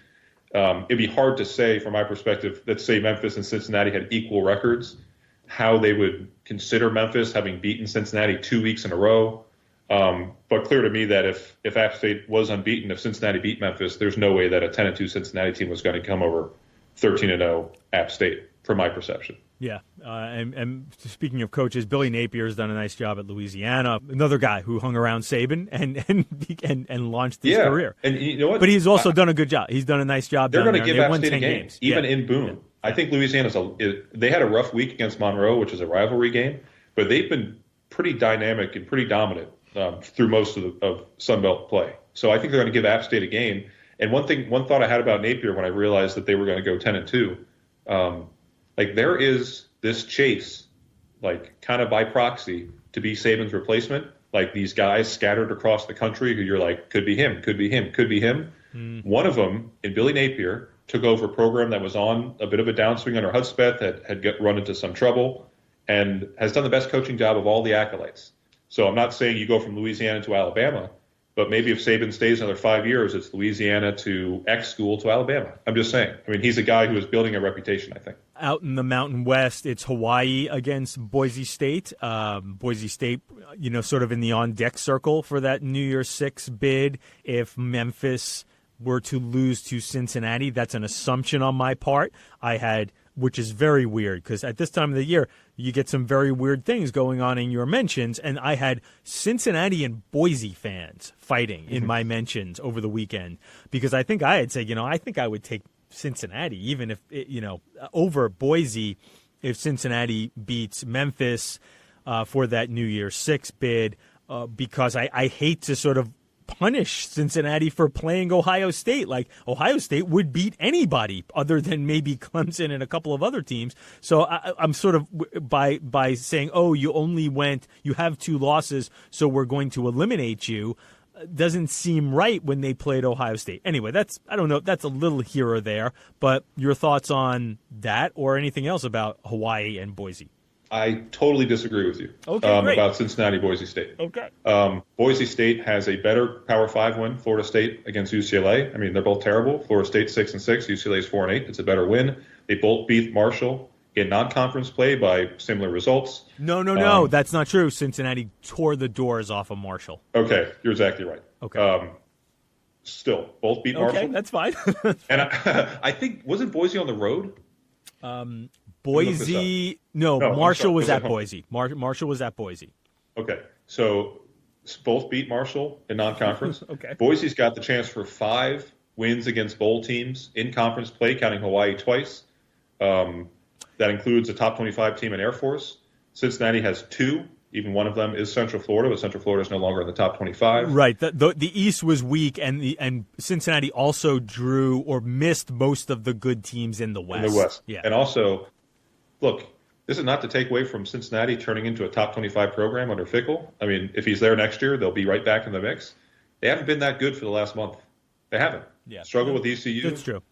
It'd be hard to say from my perspective, let's say Memphis and Cincinnati had equal records, how they would consider Memphis having beaten Cincinnati 2 weeks in a row. But clear to me that if App State was unbeaten, if Cincinnati beat Memphis, there's no way that a 10-2 Cincinnati team was going to come over 13-0 App State, from my perception. Yeah, and speaking of coaches, Billy Napier has done a nice job at Louisiana. Another guy who hung around Saban and launched his career. And you know what? But he's also done a good job. He's done a nice job. They're going to give App State a game, games. even in Boone. Yeah. I think they had a rough week against Monroe, which is a rivalry game, but they've been pretty dynamic and pretty dominant through most of Sun Belt play. So I think they're going to give App State a game. And one thought I had about Napier when I realized that they were going to go 10-2. There is this chase, kind of by proxy, to be Saban's replacement. These guys scattered across the country who you're like, could be him, could be him, could be him. One of them, in Billy Napier, took over a program that was on a bit of a downswing under Hudspeth, that had run into some trouble, and has done the best coaching job of all the accolades. So I'm not saying you go from Louisiana to Alabama, but maybe if Saban stays another 5 years, it's Louisiana to X school to Alabama. I'm just saying. I mean, he's a guy who is building a reputation, I think. Out in the Mountain West, it's Hawaii against Boise State. Boise State, sort of in the on-deck circle for that New Year's Six bid. If Memphis were to lose to Cincinnati, that's an assumption on my part. Which is very weird because at this time of the year, you get some very weird things going on in your mentions. And I had Cincinnati and Boise fans fighting in my mentions over the weekend because I think I had said, I think I would take Cincinnati, even if, over Boise, if Cincinnati beats Memphis for that New Year's Six bid, because I hate to sort of punish Cincinnati for playing Ohio State. Ohio State would beat anybody other than maybe Clemson and a couple of other teams. So I'm sort of by saying, you have 2 losses, so we're going to eliminate you, doesn't seem right when they played Ohio State. Anyway, that's a little here or there, but your thoughts on that or anything else about Hawaii and Boise? I totally disagree with you about Cincinnati, Boise State. Okay. Boise State has a better Power 5 win, Florida State against UCLA. I mean, they're both terrible. Florida State 6-6, UCLA is 4-8. It's a better win. They both beat Marshall in non-conference play by similar results. No, that's not true. Cincinnati tore the doors off of Marshall. Okay, you're exactly right. Okay. Still, both beat Marshall. Okay, that's fine. And I think, wasn't Boise on the road? Boise, Marshall was at Boise. Marshall was at Boise. Okay, so both beat Marshall in non-conference. Okay. Boise's got the chance for 5 wins against bowl teams in conference play, counting Hawaii twice. That includes a top 25 team in Air Force. Cincinnati has 2. Even one of them is Central Florida, but Central Florida is no longer in the top 25. Right. The East was weak, and Cincinnati also drew or missed most of the good teams in the West. Yeah. And also, look, this is not to take away from Cincinnati turning into a top 25 program under Fickell. I mean, if he's there next year, they'll be right back in the mix. They haven't been that good for the last month. They haven't. Yeah. Struggled with ECU. That's true.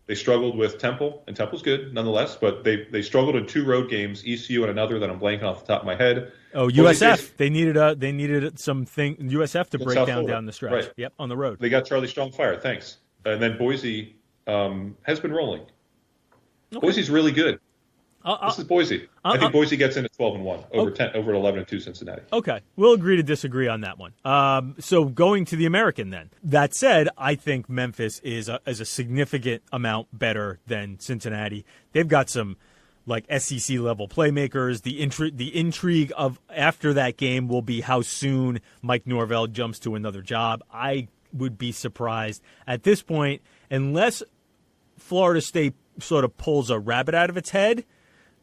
They struggled with Temple, and Temple's good nonetheless, but they struggled in 2 road games, ECU and another that I'm blanking off the top of my head. Oh, USF. They needed something USF to break down the stretch. Right. Yep, on the road. They got Charlie Strong fired. Thanks. And then Boise has been rolling. Okay. Boise's really good. This is Boise. I think Boise gets in at 12-1 over 11-2 Cincinnati. Okay, we'll agree to disagree on that one. So going to the American then. That said, I think Memphis is a significant amount better than Cincinnati. They've got some like SEC level playmakers. The intrigue of after that game will be how soon Mike Norvell jumps to another job. I would be surprised at this point, unless Florida State sort of pulls a rabbit out of its head,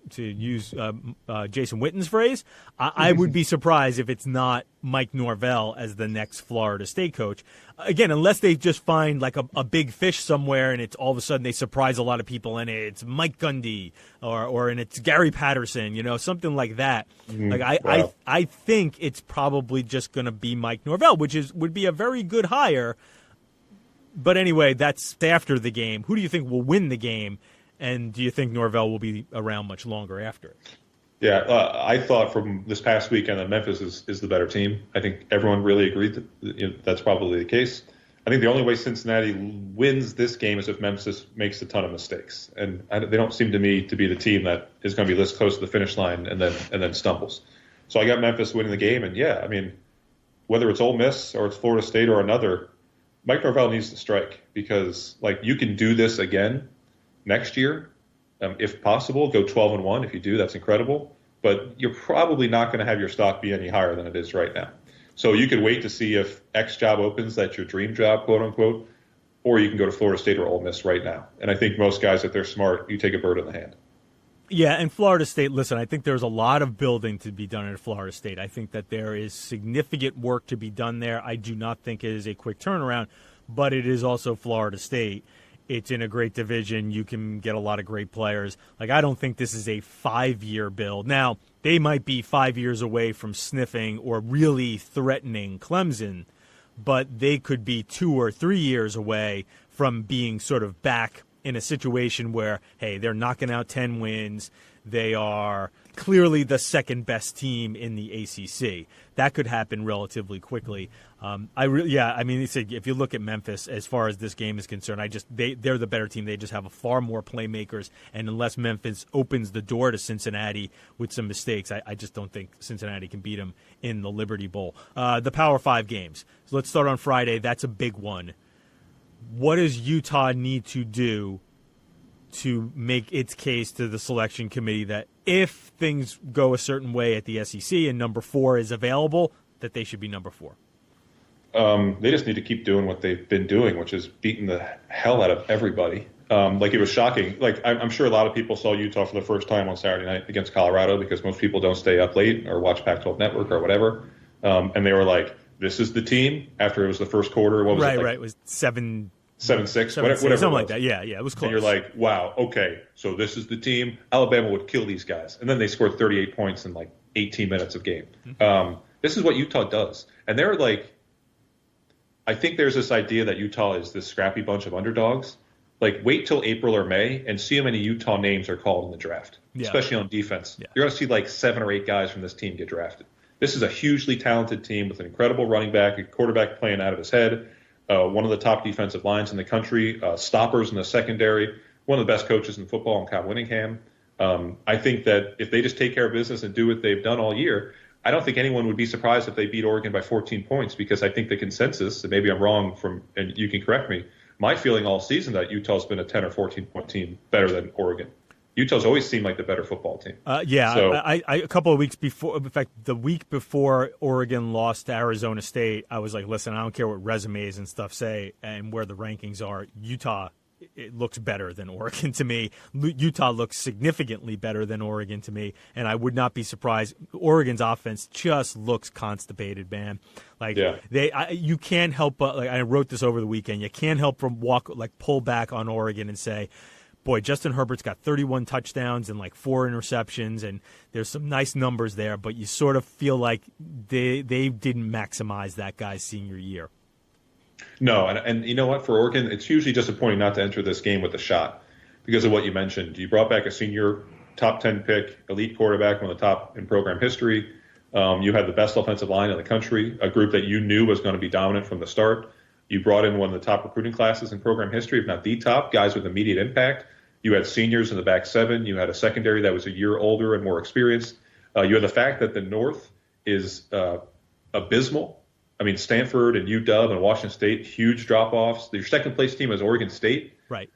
to use Jason Witten's phrase. I would be surprised if it's not Mike Norvell as the next Florida State coach. Again, unless they just find like a big fish somewhere and it's all of a sudden they surprise a lot of people and it's Mike Gundy or and it's Gary Patterson, something like that. I think it's probably just going to be Mike Norvell, which would be a very good hire. But anyway, that's after the game. Who do you think will win the game? And do you think Norvell will be around much longer after it? Yeah, I thought from this past weekend that Memphis is the better team. I think everyone really agreed that that's probably the case. I think the only way Cincinnati wins this game is if Memphis makes a ton of mistakes. And they don't seem to me to be the team that is going to be this close to the finish line and then stumbles. So I got Memphis winning the game. And, yeah, I mean, whether it's Ole Miss or it's Florida State or another, Mike Norvell needs to strike because, you can do this again next year, if possible. Go 12-1. If you do, that's incredible. But you're probably not going to have your stock be any higher than it is right now. So you could wait to see if X job opens, that's your dream job, quote unquote, or you can go to Florida State or Ole Miss right now. And I think most guys, if they're smart, you take a bird in the hand. Yeah, and Florida State, listen, I think there's a lot of building to be done at Florida State. I think that there is significant work to be done there. I do not think it is a quick turnaround, but it is also Florida State. It's in a great division. You can get a lot of great players. I don't think this is a 5-year build. Now, they might be 5 years away from sniffing or really threatening Clemson, but they could be 2 or 3 years away from being sort of back in a situation where, hey, they're knocking out 10 wins. They are clearly the second best team in the ACC. That could happen relatively quickly. If you look at Memphis as far as this game is concerned, they're the better team. They just have far more playmakers, and unless Memphis opens the door to Cincinnati with some mistakes, I just don't think Cincinnati can beat them in the Liberty Bowl. The Power 5 games. So let's start on Friday. That's a big one. What does Utah need to do to make its case to the selection committee that if things go a certain way at the SEC and number 4 is available, that they should be number 4? They just need to keep doing what they've been doing, which is beating the hell out of everybody. It was shocking. I'm sure a lot of people saw Utah for the first time on Saturday night against Colorado because most people don't stay up late or watch Pac-12 Network or whatever. And they were like, this is the team after it was the first quarter. What was it? Right. It was 7-6, whatever something like that. Yeah, it was close. And you're like, wow, okay, so this is the team. Alabama would kill these guys. And then they scored 38 points in 18 minutes of game. Mm-hmm. This is what Utah does. And they're I think there's this idea that Utah is this scrappy bunch of underdogs. like wait till April or May and see how many Utah names are called in the draft, especially on defense. Yeah. You're going to see like 7 or 8 guys from this team get drafted. This is a hugely talented team with an incredible running back, a quarterback playing out of his head, one of the top defensive lines in the country, stoppers in the secondary, one of the best coaches in football in Kyle Whittingham. I think that if they just take care of business and do what they've done all year, I don't think anyone would be surprised if they beat Oregon by 14 points, because I think the consensus, and maybe I'm wrong and you can correct me, my feeling all season that Utah's been a 10 or 14 point team better than Oregon. Utah's always seemed like the better football team. So, I a couple of weeks before, in fact, the week before Oregon lost to Arizona State, I was like, listen, I don't care what resumes and stuff say and where the rankings are. Utah, it looks better than Oregon to me. Utah looks significantly better than Oregon to me, and I would not be surprised. Oregon's offense just looks constipated, man. Like you can't help but, like, I wrote this over the weekend. You can't help from pull back on Oregon and say, boy, Justin Herbert's got 31 touchdowns and like 4 interceptions, and there's some nice numbers there, but you sort of feel like they didn't maximize that guy's senior year. No, and you know what? For Oregon, it's hugely disappointing not to enter this game with a shot because of what you mentioned. You brought back a senior top 10 pick, elite quarterback, one of the top in program history. You had the best offensive line in the country, a group that you knew was going to be dominant from the start. You brought in one of the top recruiting classes in program history, if not the top, guys with immediate impact. You had seniors in the back 7. You had a secondary that was a year older and more experienced. You had the fact that the North is abysmal. I mean, Stanford and UW and Washington State, huge drop-offs. Your second-place team is Oregon State. Right.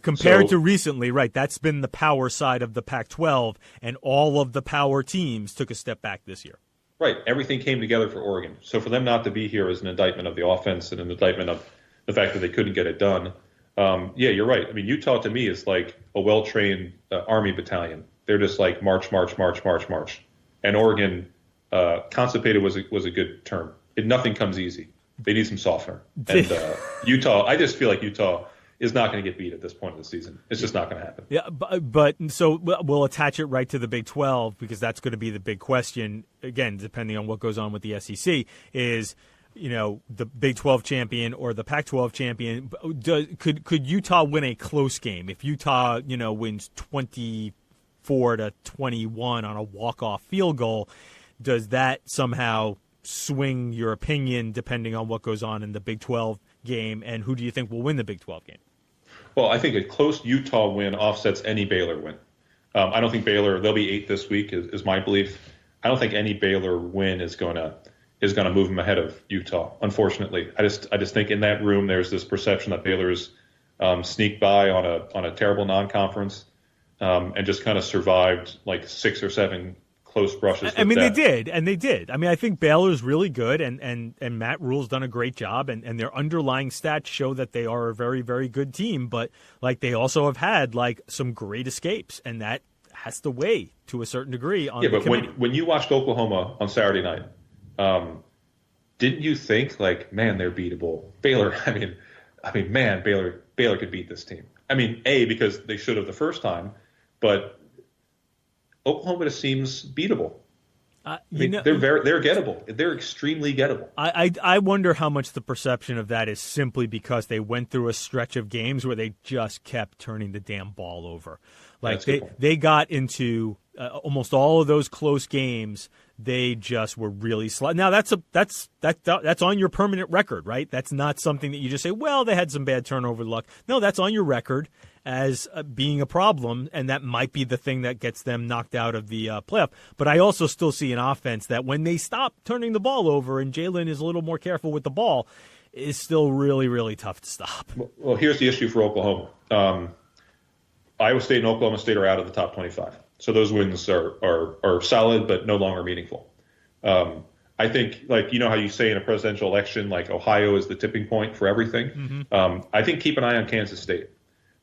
Compared to recently, that's been the power side of the Pac-12, and all of the power teams took a step back this year. Right. Everything came together for Oregon. So for them not to be here is an indictment of the offense and an indictment of the fact that they couldn't get it done. You're right. I mean, Utah to me is like a well-trained Army battalion. They're just like march. And Oregon, constipated was a good term. Nothing comes easy. They need some softener. And Utah, I just feel like Utah is not going to get beat at this point of the season. It's just not going to happen. Yeah, but so we'll attach it right to the Big 12 because that's going to be the big question, again, depending on what goes on with the SEC, is, the Big 12 champion or the Pac-12 champion. Could Utah win a close game? If Utah, wins 24-21 on a walk-off field goal, does that somehow swing your opinion depending on what goes on in the Big 12 game, and who do you think will win the Big 12 game? Well, I think a close Utah win offsets any Baylor win. I don't think Baylor, they'll be 8 this week is my belief. I don't think any Baylor win is going to move them ahead of Utah, unfortunately. I just think in that room there's this perception that Baylor's sneaked by on a terrible non-conference and just kind of survived like 6 or 7 close brushes. I mean, they did. I mean, I think Baylor's really good, and Matt Rule's done a great job, and their underlying stats show that they are a very, very good team. But like, they also have had like some great escapes, and that has to weigh to a certain degree on the committee. But when you watched Oklahoma on Saturday night, didn't you think like, man, they're beatable? Baylor, I mean, man, Baylor could beat this team. I mean, because they should have the first time, but Oklahoma just seems beatable. They're gettable. They're extremely gettable. I wonder how much the perception of that is simply because they went through a stretch of games where they just kept turning the damn ball over. Like they got into almost all of those close games. They just were really slow. Now that's on your permanent record, right? That's not something that you just say, well, they had some bad turnover luck. No, that's on your record as being a problem, and that might be the thing that gets them knocked out of the playoff. But I also still see an offense that when they stop turning the ball over and Jalen is a little more careful with the ball, is still really, really tough to stop. Well, here's the issue for Oklahoma. Iowa State and Oklahoma State are out of the top 25. So those wins are solid, but no longer meaningful. I think, like, how you say in a presidential election, like Ohio is the tipping point for everything. Mm-hmm. I think keep an eye on Kansas State.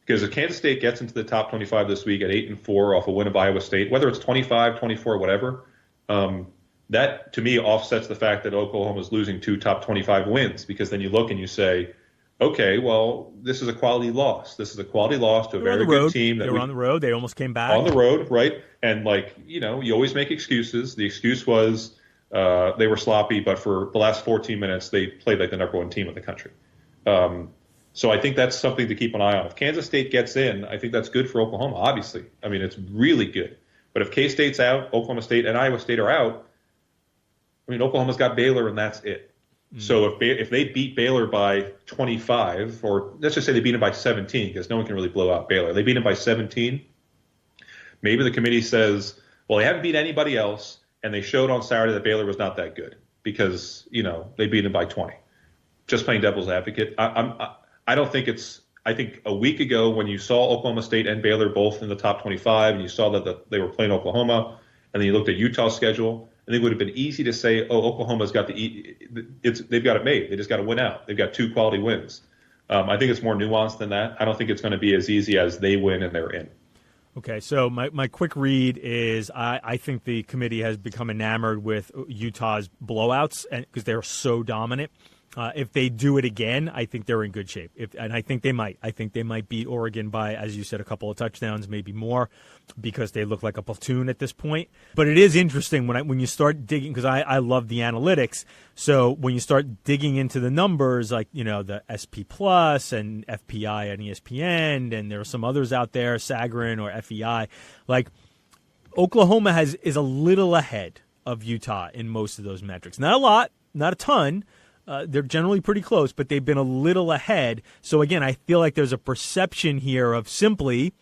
Because if Kansas State gets into the top 25 this week at 8-4 off a win of Iowa State, whether it's 25, 24, whatever, that to me offsets the fact that Oklahoma is losing 2 top 25 wins. Because then you look and you say, okay, well, this is a quality loss. This is a quality loss to a very good team. They were on the road. They almost came back. On the road, right? And, you always make excuses. The excuse was they were sloppy, but for the last 14 minutes, they played like the number 1 team in the country. So I think that's something to keep an eye on. If Kansas State gets in, I think that's good for Oklahoma, obviously. I mean, it's really good. But if K-State's out, Oklahoma State and Iowa State are out, I mean, Oklahoma's got Baylor, and that's it. So if they beat Baylor by 25, or let's just say they beat them by 17, because no one can really blow out Baylor. They beat them by 17. Maybe the committee says, well, they haven't beat anybody else, and they showed on Saturday that Baylor was not that good because, they beat them by 20. Just playing devil's advocate. I don't think it's – I think a week ago when you saw Oklahoma State and Baylor both in the top 25 and you saw that they were playing Oklahoma, and then you looked at Utah's schedule, I think it would have been easy to say, oh, Oklahoma's got they've got it made. They just got to win out. They've got 2 quality wins. I think it's more nuanced than that. I don't think it's going to be as easy as they win and they're in. Okay, so my quick read is I think the committee has become enamored with Utah's blowouts because they're so dominant. If they do it again, I think they're in good shape. And I think they might. I think they might beat Oregon by, as you said, a couple of touchdowns, maybe more, because they look like a platoon at this point. But it is interesting when you start digging, because I love the analytics. So when you start digging into the numbers, like, the SP Plus and FPI on ESPN, and there are some others out there, Sagarin or FEI, like Oklahoma is a little ahead of Utah in most of those metrics. Not a lot, not a ton. They're generally pretty close, but they've been a little ahead. So, again, I feel like there's a perception here of simply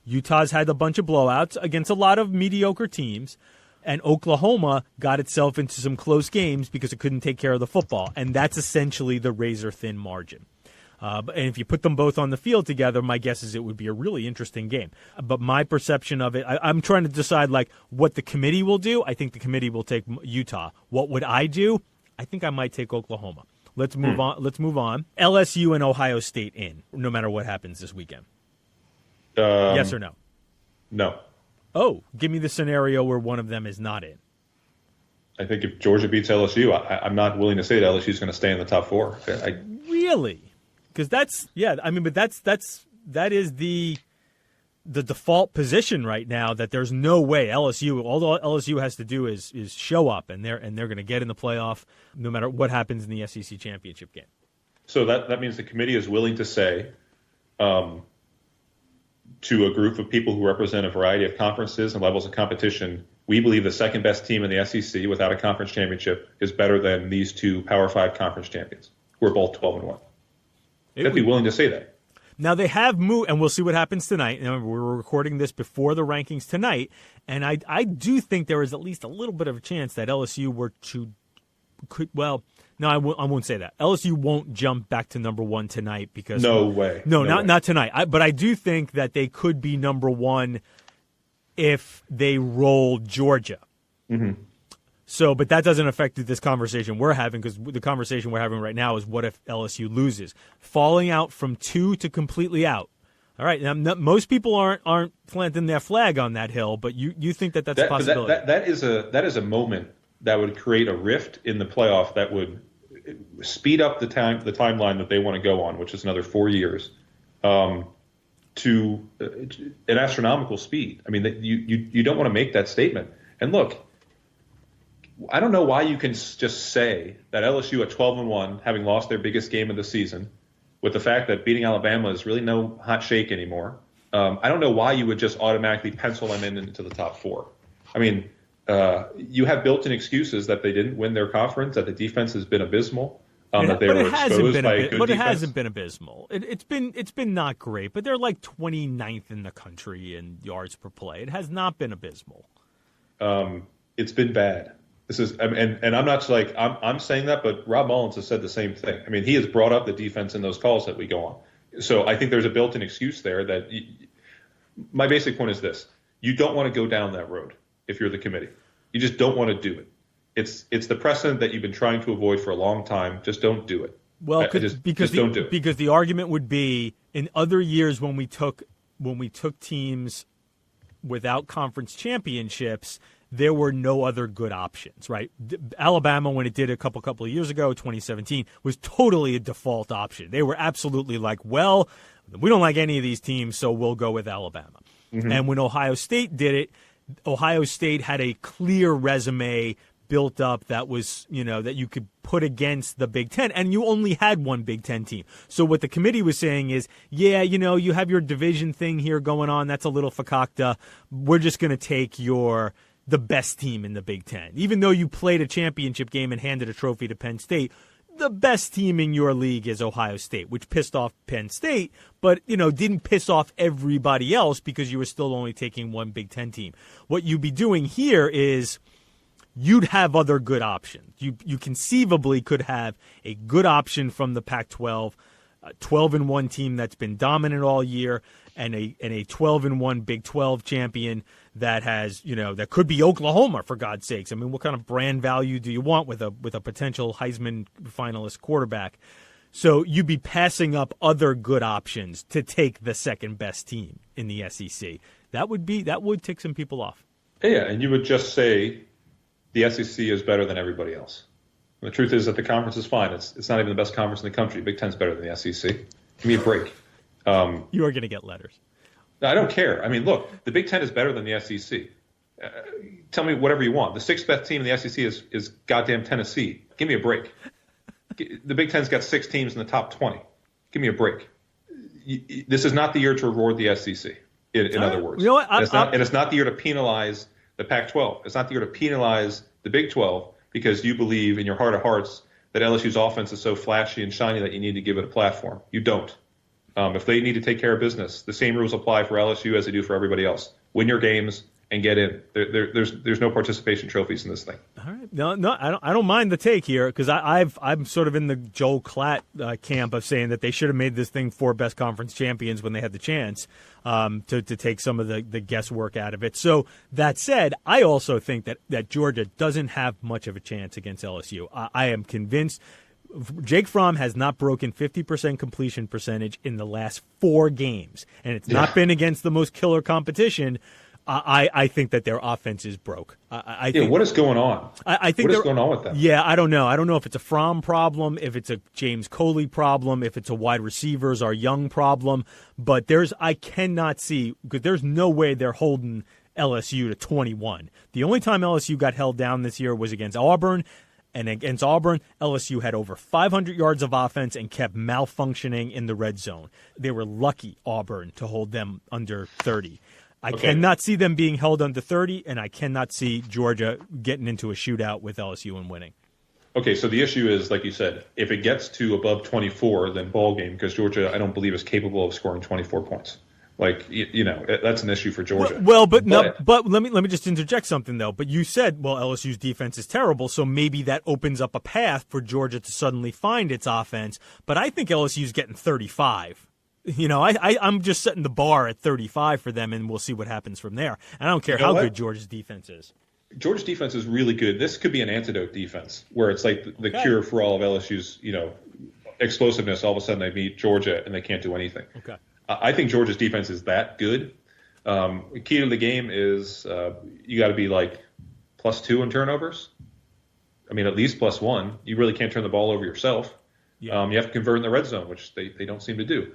Utah's had a bunch of blowouts against a lot of mediocre teams, and Oklahoma got itself into some close games because it couldn't take care of the football, and that's essentially the razor-thin margin. And if you put them both on the field together, my guess is it would be a really interesting game. But my perception of it, I'm trying to decide what the committee will do. I think the committee will take Utah. What would I do? I think I might take Oklahoma. Let's move on. LSU and Ohio State in, no matter what happens this weekend. Yes or no? No. Oh, give me the scenario where one of them is not in. I think if Georgia beats LSU, I'm not willing to say that LSU is going to stay in the top 4. Really? Because that is the default position right now, that there's no way LSU, all LSU has to do is show up, and they're going to get in the playoff no matter what happens in the SEC championship game. So that means the committee is willing to say to a group of people who represent a variety of conferences and levels of competition, we believe the second best team in the SEC without a conference championship is better than these 2 Power 5 conference champions who are both 12-1. They'd be willing to say that. Now, they have moved, and we'll see what happens tonight. Remember, we were recording this before the rankings tonight, and I do think there is at least a little bit of a chance that LSU I won't say that. LSU won't jump back to number 1 tonight because no way. Not tonight. But I do think that they could be number 1 if they roll Georgia. Mm-hmm. So, but that doesn't affect this conversation we're having, because the conversation we're having right now is what if LSU loses? Falling out from 2 to completely out. All right, now, most people aren't planting their flag on that hill, but you think that's a possibility. That is a moment that would create a rift in the playoff that would speed up the timeline that they want to go on, which is another 4 years, to an astronomical speed. I mean, you don't want to make that statement. And look, I don't know why you can just say that LSU at 12-1, having lost their biggest game of the season, with the fact that beating Alabama is really no hot shake anymore. I don't know why you would just automatically pencil them into the top 4. I mean, you have built-in excuses that they didn't win their conference, that the defense has been abysmal, that they were exposed by a good defense. But it hasn't been abysmal. It's been not great, but they're like 29th in the country in yards per play. It has not been abysmal. It's been bad. This is, and I'm not I'm saying that, but Rob Mullins has said the same thing. I mean, he has brought up the defense in those calls that we go on. So I think there's a built-in excuse there that my basic point is this: you don't want to go down that road if you're the committee. You just don't want to do it. It's the precedent that you've been trying to avoid for a long time. Just don't do it. Well, because the argument would be in other years when we took teams without conference championships, there were no other good options, right? Alabama, when it did a couple of years ago, 2017, was totally a default option. They were absolutely like, well, we don't like any of these teams, so we'll go with Alabama. Mm-hmm. And when Ohio State did it, Ohio State had a clear resume built up that was, that you could put against the Big Ten, and you only had one Big Ten team. So what the committee was saying is, you have your division thing here going on. That's a little fakakta. We're just going to take the best team in the Big Ten. Even though you played a championship game and handed a trophy to Penn State, the best team in your league is Ohio State, which pissed off Penn State, but, didn't piss off everybody else because you were still only taking one Big Ten team. What you'd be doing here is you'd have other good options. You conceivably could have a good option from the Pac-12, a 12-1 team that's been dominant all year, and a 12-1 Big 12 champion that has, that could be Oklahoma, for God's sakes. I mean, what kind of brand value do you want with a potential Heisman finalist quarterback? So you'd be passing up other good options to take the second best team in the SEC. That would tick some people off. Yeah, and you would just say the SEC is better than everybody else. And the truth is that the conference is fine. It's not even the best conference in the country. Big Ten's better than the SEC. Give me a break. You are going to get letters. I don't care. I mean, look, the Big Ten is better than the SEC. Tell me whatever you want. The sixth best team in the SEC is goddamn Tennessee. Give me a break. The Big Ten's got 6 teams in the top 20. Give me a break. This is not the year to reward the SEC, in other words. You know what? It's not the year to penalize the Pac-12. It's not the year to penalize the Big 12 because you believe in your heart of hearts that LSU's offense is so flashy and shiny that you need to give it a platform. You don't. If they need to take care of business, the same rules apply for LSU as they do for everybody else. Win your games and get in. There's no participation trophies in this thing. All right, no, I don't mind the take here because I'm sort of in the Joel Klatt camp of saying that they should have made this thing 4 best conference champions when they had the chance to take some of the guesswork out of it. So that said, I also think that Georgia doesn't have much of a chance against LSU. I am convinced. Jake Fromm has not broken 50% completion percentage in the last 4 games, and it's not been against the most killer competition. I think that their offense is broke. I think, what is going on? I think what is going on with them? Yeah, I don't know. I don't know if it's a Fromm problem, if it's a James Coley problem, if it's a wide receivers or Young problem. But I cannot see because there's no way they're holding LSU to 21. The only time LSU got held down this year was against Auburn. And against Auburn, LSU had over 500 yards of offense and kept malfunctioning in the red zone. They were lucky, Auburn, to hold them under 30. I cannot see them being held under 30, and I cannot see Georgia getting into a shootout with LSU and winning. Okay, so the issue is, like you said, if it gets to above 24, then ball game, because Georgia, I don't believe, is capable of scoring 24 points. That's an issue for Georgia. But let me just interject something though. But you said, LSU's defense is terrible, so maybe that opens up a path for Georgia to suddenly find its offense. But I think LSU's getting 35. I'm just setting the bar at 35 for them, and we'll see what happens from there. And I don't care how good Georgia's defense is. Georgia's defense is really good. This could be an antidote defense, where it's like the cure for all of LSU's, explosiveness. All of a sudden, they beat Georgia and they can't do anything. Okay. I think Georgia's defense is that good. The key to the game is you got to be like +2 in turnovers. I mean, at least +1. You really can't turn the ball over yourself. Yeah. You have to convert in the red zone, which they don't seem to do.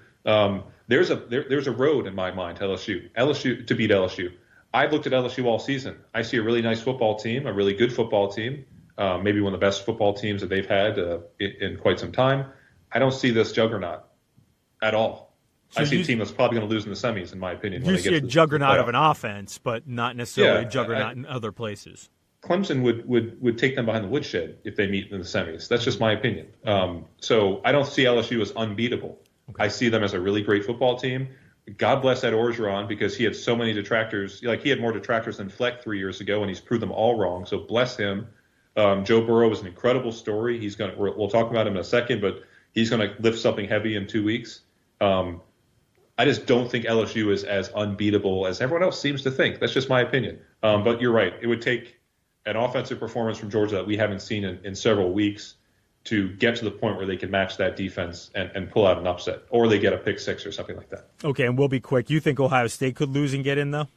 There's a road in my mind to LSU to beat LSU. I've looked at LSU all season. I see a really nice football team, a really good football team, maybe one of the best football teams that they've had in quite some time. I don't see this juggernaut at all. So I see a team that's probably going to lose in the semis, in my opinion. You see a juggernaut of an offense, but not necessarily a juggernaut in other places. Clemson would take them behind the woodshed if they meet in the semis. That's just my opinion. So I don't see LSU as unbeatable. Okay. I see them as a really great football team. God bless Ed Orgeron because he had so many detractors. Like he had more detractors than Fleck 3 years ago, and he's proved them all wrong. So bless him. Joe Burrow is an incredible story. We'll talk about him in a second, but he's going to lift something heavy in 2 weeks. I just don't think LSU is as unbeatable as everyone else seems to think. That's just my opinion. But you're right. It would take an offensive performance from Georgia that we haven't seen in several weeks to get to the point where they can match that defense and pull out an upset, or they get a pick 6 or something like that. Okay, and we'll be quick. You think Ohio State could lose and get in, though?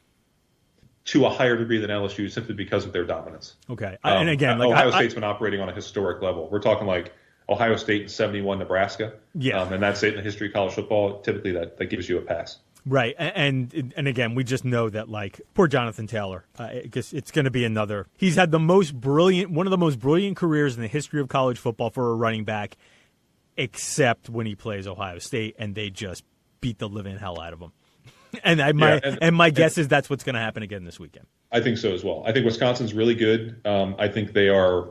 To a higher degree than LSU simply because of their dominance. Okay. And again, Ohio State's been operating on a historic level. We're talking like Ohio State in 71, Nebraska. Yeah. And that's it in the history of college football. Typically, that gives you a pass. Right, and again, we just know that, like, poor Jonathan Taylor, because it's going to be another. He's had one of the most brilliant careers in the history of college football for a running back, except when he plays Ohio State, and they just beat the living hell out of him. And my guess is that's what's going to happen again this weekend. I think so as well. I think Wisconsin's really good. I think they are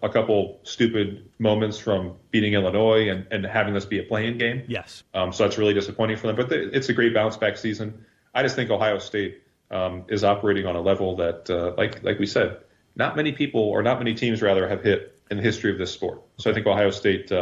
a couple stupid moments from beating Illinois and having this be a play-in game. Yes. So that's really disappointing for them. But it's a great bounce-back season. I just think Ohio State is operating on a level that, like we said, not many people or not many teams, rather, have hit in the history of this sport. So I think Ohio State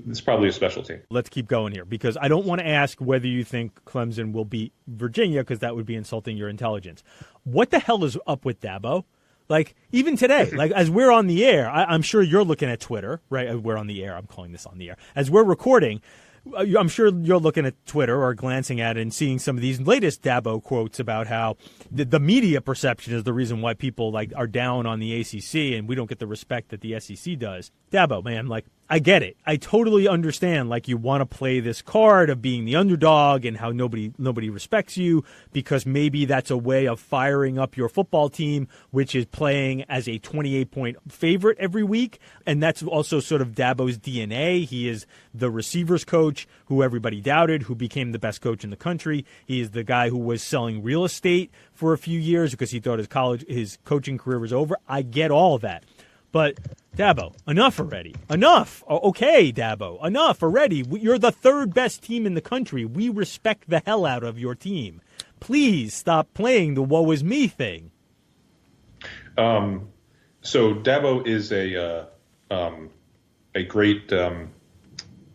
it's probably a special team. Let's keep going here, because I don't want to ask whether you think Clemson will beat Virginia, because that would be insulting your intelligence. What the hell is up with Dabo? Like, even today, like, as we're on the air, I'm sure you're looking at Twitter, right? We're on the air. I'm calling this on the air. As we're recording, I'm sure you're looking at Twitter or glancing at it and seeing some of these latest Dabo quotes about how the media perception is the reason why people are down on the ACC and we don't get the respect that the SEC does. Dabo, man, I get it. I totally understand. You want to play this card of being the underdog and how nobody respects you, because maybe that's a way of firing up your football team, which is playing as a 28-point favorite every week. And that's also sort of Dabo's DNA. He is the receivers coach who everybody doubted, who became the best coach in the country. He is the guy who was selling real estate for a few years because he thought his coaching career was over. I get all that. But Dabo, enough already. Enough. Okay, Dabo, enough already. You're the third best team in the country. We respect the hell out of your team. Please stop playing the woe is me thing. So Dabo is a great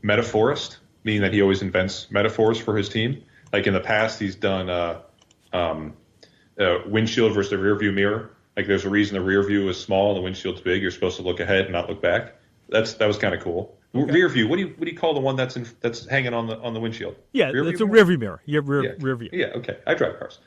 metaphorist, meaning that he always invents metaphors for his team. Like in the past, he's done windshield versus the rearview mirror. Like there's a reason the rear view is small and the windshield's big. You're supposed to look ahead and not look back. That was kind of cool. Okay. Rear view. What do you call the one that's hanging on the windshield? Yeah, it's a rear view mirror. Rear view. Yeah. Okay. I drive cars.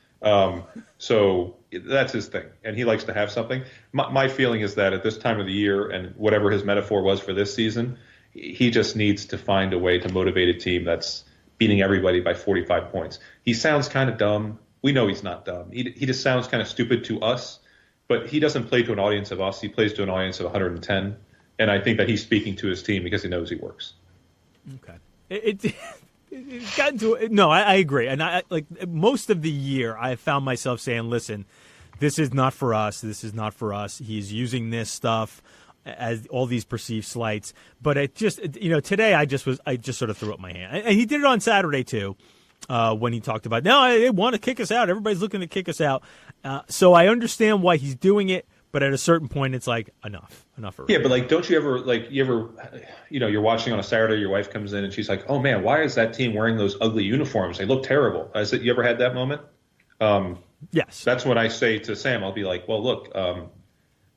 So that's his thing, and he likes to have something. My feeling is that at this time of the year, and whatever his metaphor was for this season, he just needs to find a way to motivate a team that's beating everybody by 45 points. He sounds kind of dumb. We know he's not dumb. He just sounds kind of stupid to us. But he doesn't play to an audience of us. He plays to an audience of 110. And I think that he's speaking to his team because he knows he works. Okay. It's gotten to – no, I agree. And most of the year I found myself saying, listen, this is not for us. This is not for us. He's using this stuff as all these perceived slights. But it just – today I just sort of threw up my hand. And he did it on Saturday too. When he talked about, no, they want to kick us out. Everybody's looking to kick us out. So I understand why he's doing it, but at a certain point, it's like, enough already. Yeah, but don't you ever, you're watching on a Saturday, your wife comes in and she's like, oh man, why is that team wearing those ugly uniforms? They look terrible. You ever had that moment? Yes. That's when I say to Sam, I'll be like, well, look,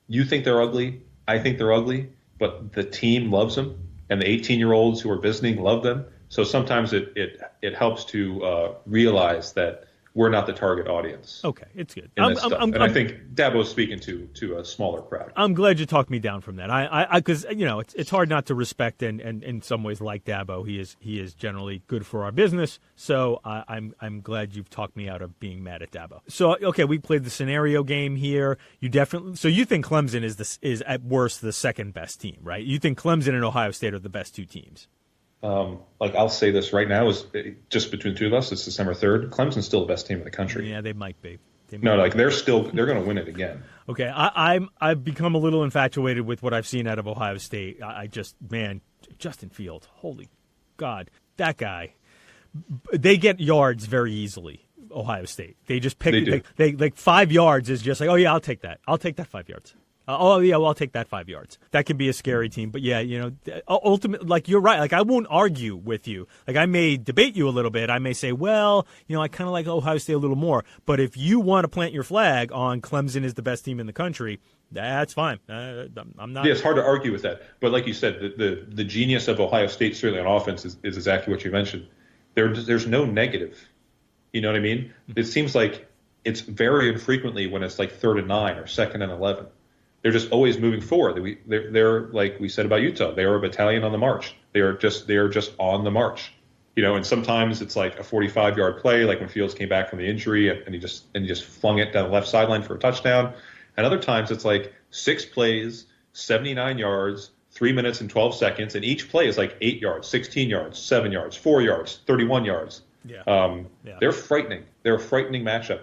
you think they're ugly. I think they're ugly, but the team loves them, and the 18-year-olds who are visiting love them. So sometimes it helps to realize that we're not the target audience. Okay, it's good. I think Dabo's speaking to a smaller crowd. I'm glad you talked me down from that. Because it's hard not to respect and in some ways like Dabo. He is generally good for our business. So I'm glad you've talked me out of being mad at Dabo. So okay, we played the scenario game here. You think Clemson is at worst the second best team, right? You think Clemson and Ohio State are the best two teams? I'll say this right now, is just between the two of us. It's December 3rd. Clemson's still the best team in the country. Yeah, they might be. They're going to win it again. Okay, I've become a little infatuated with what I've seen out of Ohio State. Justin Fields, holy God, that guy. They get yards very easily. Ohio State. They just pick. They 5 yards is just like, oh yeah, I'll take that. I'll take that 5 yards. I'll take that 5 yards. That can be a scary team. But, yeah, ultimately, you're right. I won't argue with you. I may debate you a little bit. I may say, well, I kind of like Ohio State a little more. But if you want to plant your flag on Clemson is the best team in the country, that's fine. I'm not. Yeah, it's hard to argue with that. But like you said, the genius of Ohio State, certainly on offense, is exactly what you mentioned. There's no negative. You know what I mean? It seems like it's very infrequently when it's 3rd and 9 or 2nd and 11. They're just always moving forward. They're like we said about Utah. They are a battalion on the march. They are just on the march, And sometimes it's like a 45-yard play, like when Fields came back from the injury and he just flung it down the left sideline for a touchdown. And other times it's like 6 plays, 79 yards, 3 minutes and 12 seconds, and each play is like 8 yards, 16 yards, 7 yards, 4 yards, 31 yards. Yeah. They're frightening. They're a frightening matchup.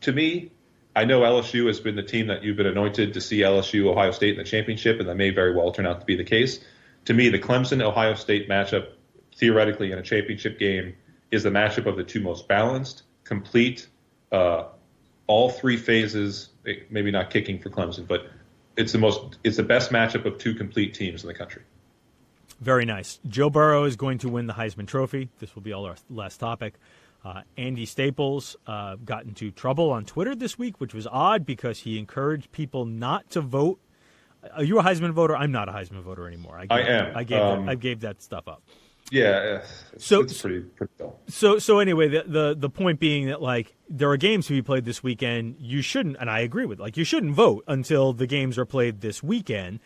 To me, I know LSU has been the team that you've been anointed to see LSU, Ohio State in the championship, and that may very well turn out to be the case. To me, the Clemson-Ohio State matchup, theoretically in a championship game, is the matchup of the two most balanced, complete, all 3 phases, maybe not kicking for Clemson, but it's the best matchup of 2 complete teams in the country. Very nice. Joe Burrow is going to win the Heisman Trophy. This will be our last topic. Andy Staples got into trouble on Twitter this week, which was odd because he encouraged people not to vote. Are you a Heisman voter? I'm not a Heisman voter anymore. I am. I gave that stuff up. Yeah, it's pretty dull. So anyway, the point being that, like, there are games to be played this weekend. You shouldn't, and I agree with, like, you shouldn't vote until the games are played this weekend.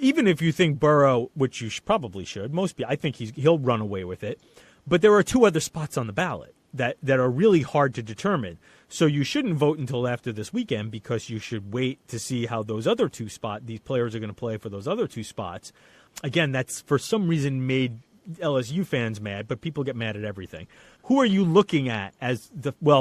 Even if you think Burrow, which you probably should, I think he'll run away with it. But there are 2 other spots on the ballot that are really hard to determine. So you shouldn't vote until after this weekend because you should wait to see how those other 2 spots, these players are going to play for those other 2 spots. Again, that's for some reason made LSU fans mad, but people get mad at everything. Who are you looking at as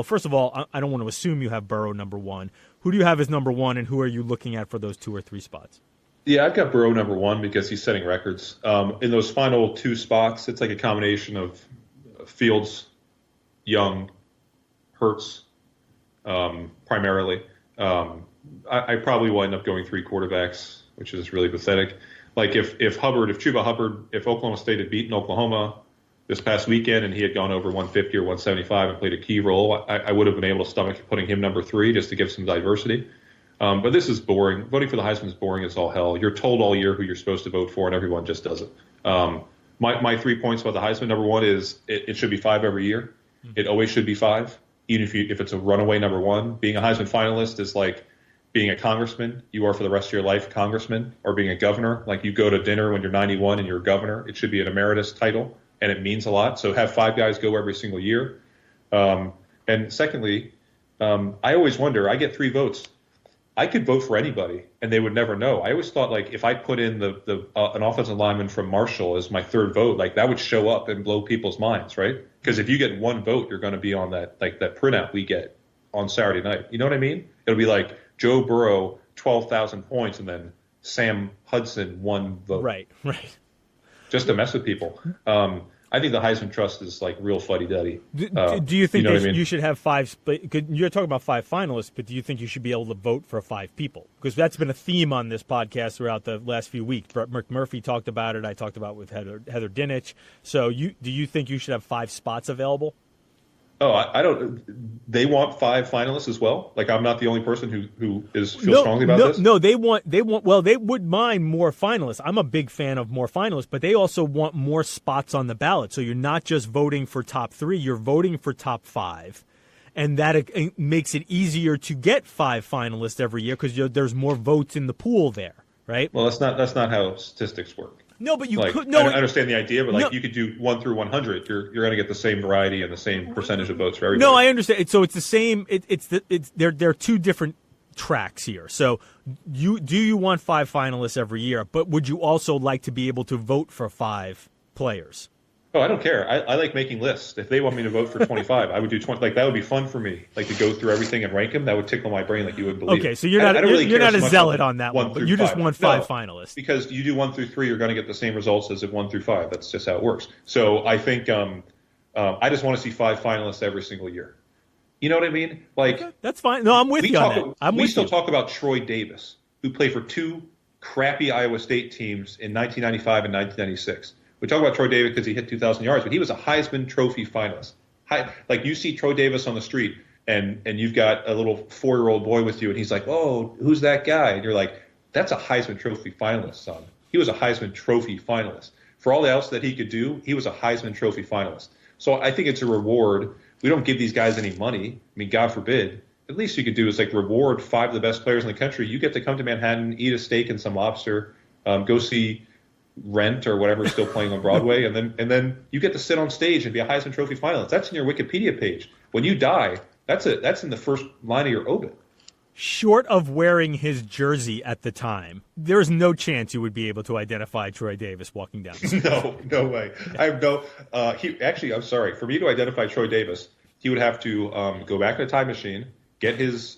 first of all, I don't want to assume you have Burrow number 1. Who do you have as number 1, and who are you looking at for those 2 or 3 spots? Yeah, I've got Burrow number 1 because he's setting records. In those final 2 spots, it's like a combination of Fields, Young, Hurts, primarily. I probably will end up going 3 quarterbacks, which is really pathetic. Like if Chuba Hubbard, if Oklahoma State had beaten Oklahoma this past weekend and he had gone over 150 or 175 and played a key role, I would have been able to stomach putting him number 3 just to give some diversity. But this is boring. Voting for the Heisman is boring as all hell. You're told all year who you're supposed to vote for, and everyone just does it. My 3 points about the Heisman, number 1 is it should be 5 every year. It always should be 5, even if it's a runaway number 1. Being a Heisman finalist is like being a congressman. You are for the rest of your life congressman, or being a governor. Like you go to dinner when you're 91 and you're a governor. It should be an emeritus title, and it means a lot. So have 5 guys go every single year. And secondly, I always wonder, I get 3 votes. I could vote for anybody, and they would never know. I always thought, like, if I put in an offensive lineman from Marshall as my 3rd vote, like that would show up and blow people's minds, right? Because if you get 1 vote, you're going to be on that printout we get on Saturday night. You know what I mean? It'll be like Joe Burrow, 12,000 points, and then Sam Hudson, 1 vote. Right. Just to mess with people. I think the Heisman Trust is like real fuddy-duddy. Do you think you should have 5? You're talking about 5 finalists, but do you think you should be able to vote for 5 people? Because that's been a theme on this podcast throughout the last few weeks. Brett McMurphy talked about it. I talked about it with Heather Dinich. So do you think you should have 5 spots available? Oh, I don't. They want 5 finalists as well. Like I'm not the only person who feels strongly about this. No, they want. Well, they would mind more finalists. I'm a big fan of more finalists, but they also want more spots on the ballot. So you're not just voting for top 3; you're voting for top 5, and that makes it easier to get 5 finalists every year because there's more votes in the pool there, right? Well, that's not how statistics work. No, but you could. No, I understand the idea, but you could do 1 through 100. You're going to get the same variety and the same percentage of votes for everybody. No, I understand. So it's the same. There are 2 different tracks here. So do you want 5 finalists every year? But would you also like to be able to vote for 5 players? Oh, I don't care. I like making lists. If they want me to vote for 25, I would do 20. Like that would be fun for me. Like to go through everything and rank them. That would tickle my brain like you wouldn't believe. Okay, so you're not a zealot on that one, but you just want 5 finalists. Because you do 1 through 3, you're going to get the same results as if 1 through 5. That's just how it works. So I think I just want to see 5 finalists every single year. You know what I mean? Like okay, that's fine. No, I'm with you on that. We still talk about Troy Davis, who played for 2 crappy Iowa State teams in 1995 and 1996. We talk about Troy Davis because he hit 2,000 yards, but he was a Heisman Trophy finalist. Like you see Troy Davis on the street, and you've got a little 4-year-old boy with you, and he's like, "Oh, who's that guy?" And you're like, "That's a Heisman Trophy finalist, son. He was a Heisman Trophy finalist. For all else that he could do, he was a Heisman Trophy finalist." So I think it's a reward. We don't give these guys any money. I mean, God forbid. At least you could do is like reward 5 of the best players in the country. You get to come to Manhattan, eat a steak and some lobster, go see Rent or whatever is still playing on Broadway, and then you get to sit on stage and be a Heisman Trophy finalist. That's in your Wikipedia page. When you die, that's in the first line of your obit. Short of wearing his jersey at the time, there's no chance you would be able to identify Troy Davis walking down the street. No way. I have no. I'm sorry. For me to identify Troy Davis, he would have to go back to a time machine, get his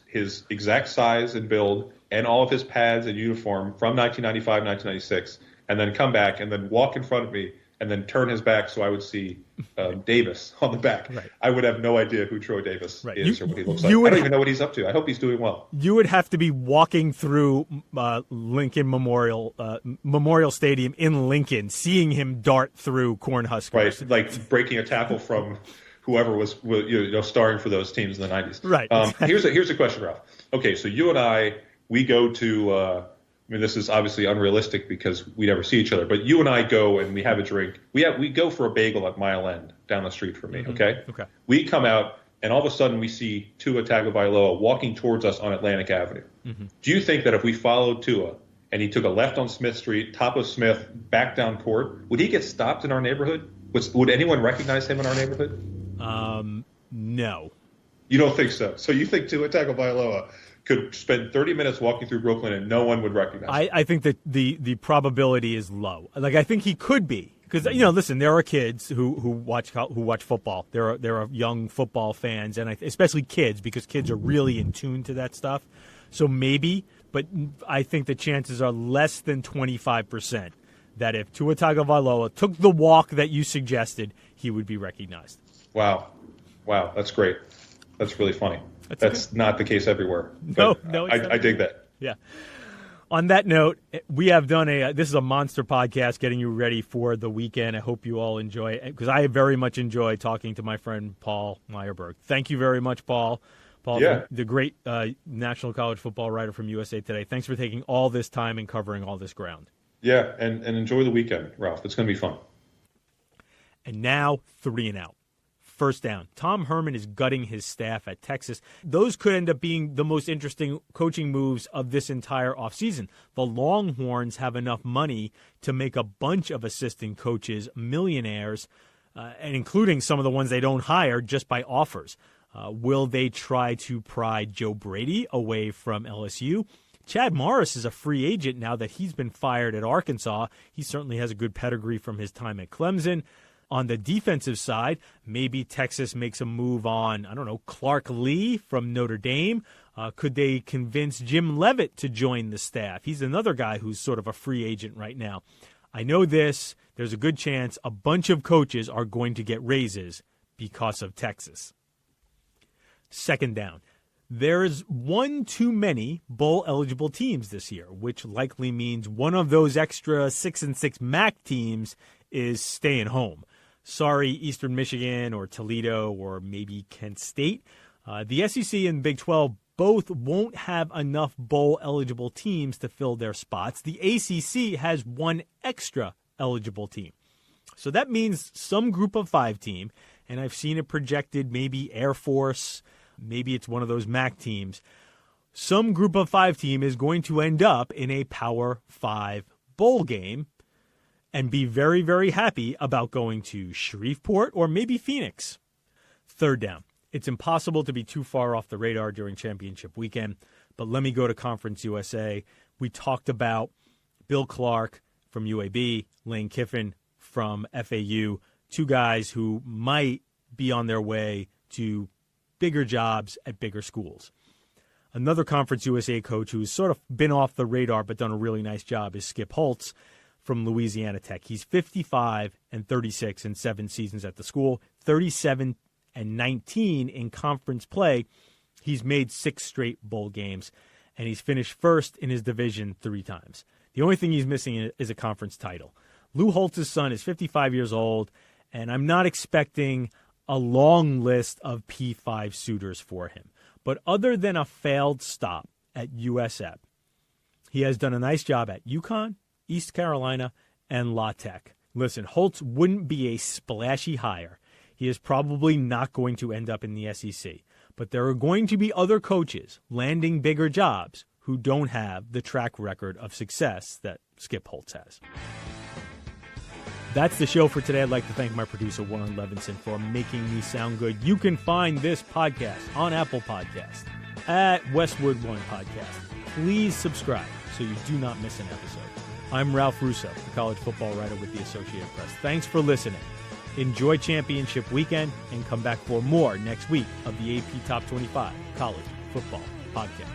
exact size and build, and all of his pads and uniform from 1995, 1996. And then come back and then walk in front of me and then turn his back so I would see Davis on the back. Right. I would have no idea who Troy Davis is or what he looks like. I don't even know what he's up to. I hope he's doing well. You would have to be walking through Lincoln Memorial Stadium in Lincoln, seeing him dart through Cornhuskers. Right, like breaking a tackle from whoever was starring for those teams in the 90s. Right. Here's a question, Ralph. Okay, so you and I, we go to this is obviously unrealistic because we never see each other, but you and I go and we have a drink. We go for a bagel at Mile End down the street from me, okay? Okay. We come out, and all of a sudden we see Tua Tagovailoa walking towards us on Atlantic Avenue. Mm-hmm. Do you think that if we followed Tua and he took a left on Smith Street, top of Smith, back down Court, would he get stopped in our neighborhood? Would anyone recognize him in our neighborhood? No. You don't think so? So you think Tua Tagovailoa could spend 30 minutes walking through Brooklyn and no one would recognize him? I think that the probability is low. Like, I think he could be. Because, listen, there are kids who watch football. There are young football fans, and especially kids, because kids are really in tune to that stuff. So maybe, but I think the chances are less than 25% that if Tua Tagovailoa took the walk that you suggested, he would be recognized. Wow, that's great. That's really funny. That's not the case everywhere. No, I dig that. Yeah. On that note, we have done this is a monster podcast getting you ready for the weekend. I hope you all enjoy it because I very much enjoy talking to my friend Paul Myerberg. Thank you very much, Paul. Paul, yeah. The great national college football writer from USA Today. Thanks for taking all this time and covering all this ground. Yeah, and enjoy the weekend, Ralph. It's going to be fun. And now, 3 and out. First down. Tom Herman is gutting his staff at Texas. Those could end up being the most interesting coaching moves of this entire offseason. The Longhorns have enough money to make a bunch of assistant coaches millionaires, and including some of the ones they don't hire just by offers. Will they try to pry Joe Brady away from LSU? Chad Morris is a free agent now that he's been fired at Arkansas. He certainly has a good pedigree from his time at Clemson. On the defensive side, maybe Texas makes a move on, Clark Lee from Notre Dame. Could they convince Jim Leavitt to join the staff? He's another guy who's sort of a free agent right now. I know there's a good chance a bunch of coaches are going to get raises because of Texas. Second down. There's one too many bowl-eligible teams this year, which likely means one of those extra 6-6 MAC teams is staying home. Sorry, Eastern Michigan or Toledo or maybe Kent State. The SEC and Big 12 both won't have enough bowl-eligible teams to fill their spots. The ACC has one extra eligible team. So that means some group of 5 team, and I've seen it projected maybe Air Force, maybe it's one of those MAC teams. Some group of 5 team is going to end up in a Power 5 bowl game and be very, very happy about going to Shreveport or maybe Phoenix. Third down. It's impossible to be too far off the radar during championship weekend, but let me go to Conference USA. We talked about Bill Clark from UAB, Lane Kiffin from FAU, 2 guys who might be on their way to bigger jobs at bigger schools. Another Conference USA coach who's sort of been off the radar but done a really nice job is Skip Holtz from Louisiana Tech. He's 55-36 in 7 seasons at the school, 37-19 in conference play. He's made 6 straight bowl games, and he's finished first in his division 3 times. The only thing he's missing is a conference title. Lou Holtz's son is 55 years old, and I'm not expecting a long list of P5 suitors for him. But other than a failed stop at USF, he has done a nice job at UConn, East Carolina, and La Tech. Listen, Holtz wouldn't be a splashy hire. He is probably not going to end up in the SEC. But there are going to be other coaches landing bigger jobs who don't have the track record of success that Skip Holtz has. That's the show for today. I'd like to thank my producer, Warren Levinson, for making me sound good. You can find this podcast on Apple Podcasts, at Westwood One Podcast. Please subscribe so you do not miss an episode. I'm Ralph Russo, the college football writer with the Associated Press. Thanks for listening. Enjoy championship weekend and come back for more next week of the AP Top 25 College Football Podcast.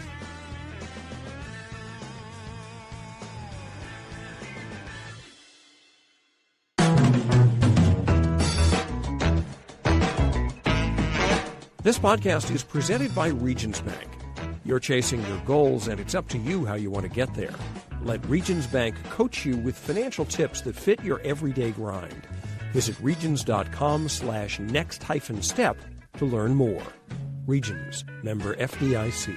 This podcast is presented by Regions Bank. You're chasing your goals, and it's up to you how you want to get there. Let Regions Bank coach you with financial tips that fit your everyday grind. Visit regions.com/next-step to learn more. Regions, member FDIC.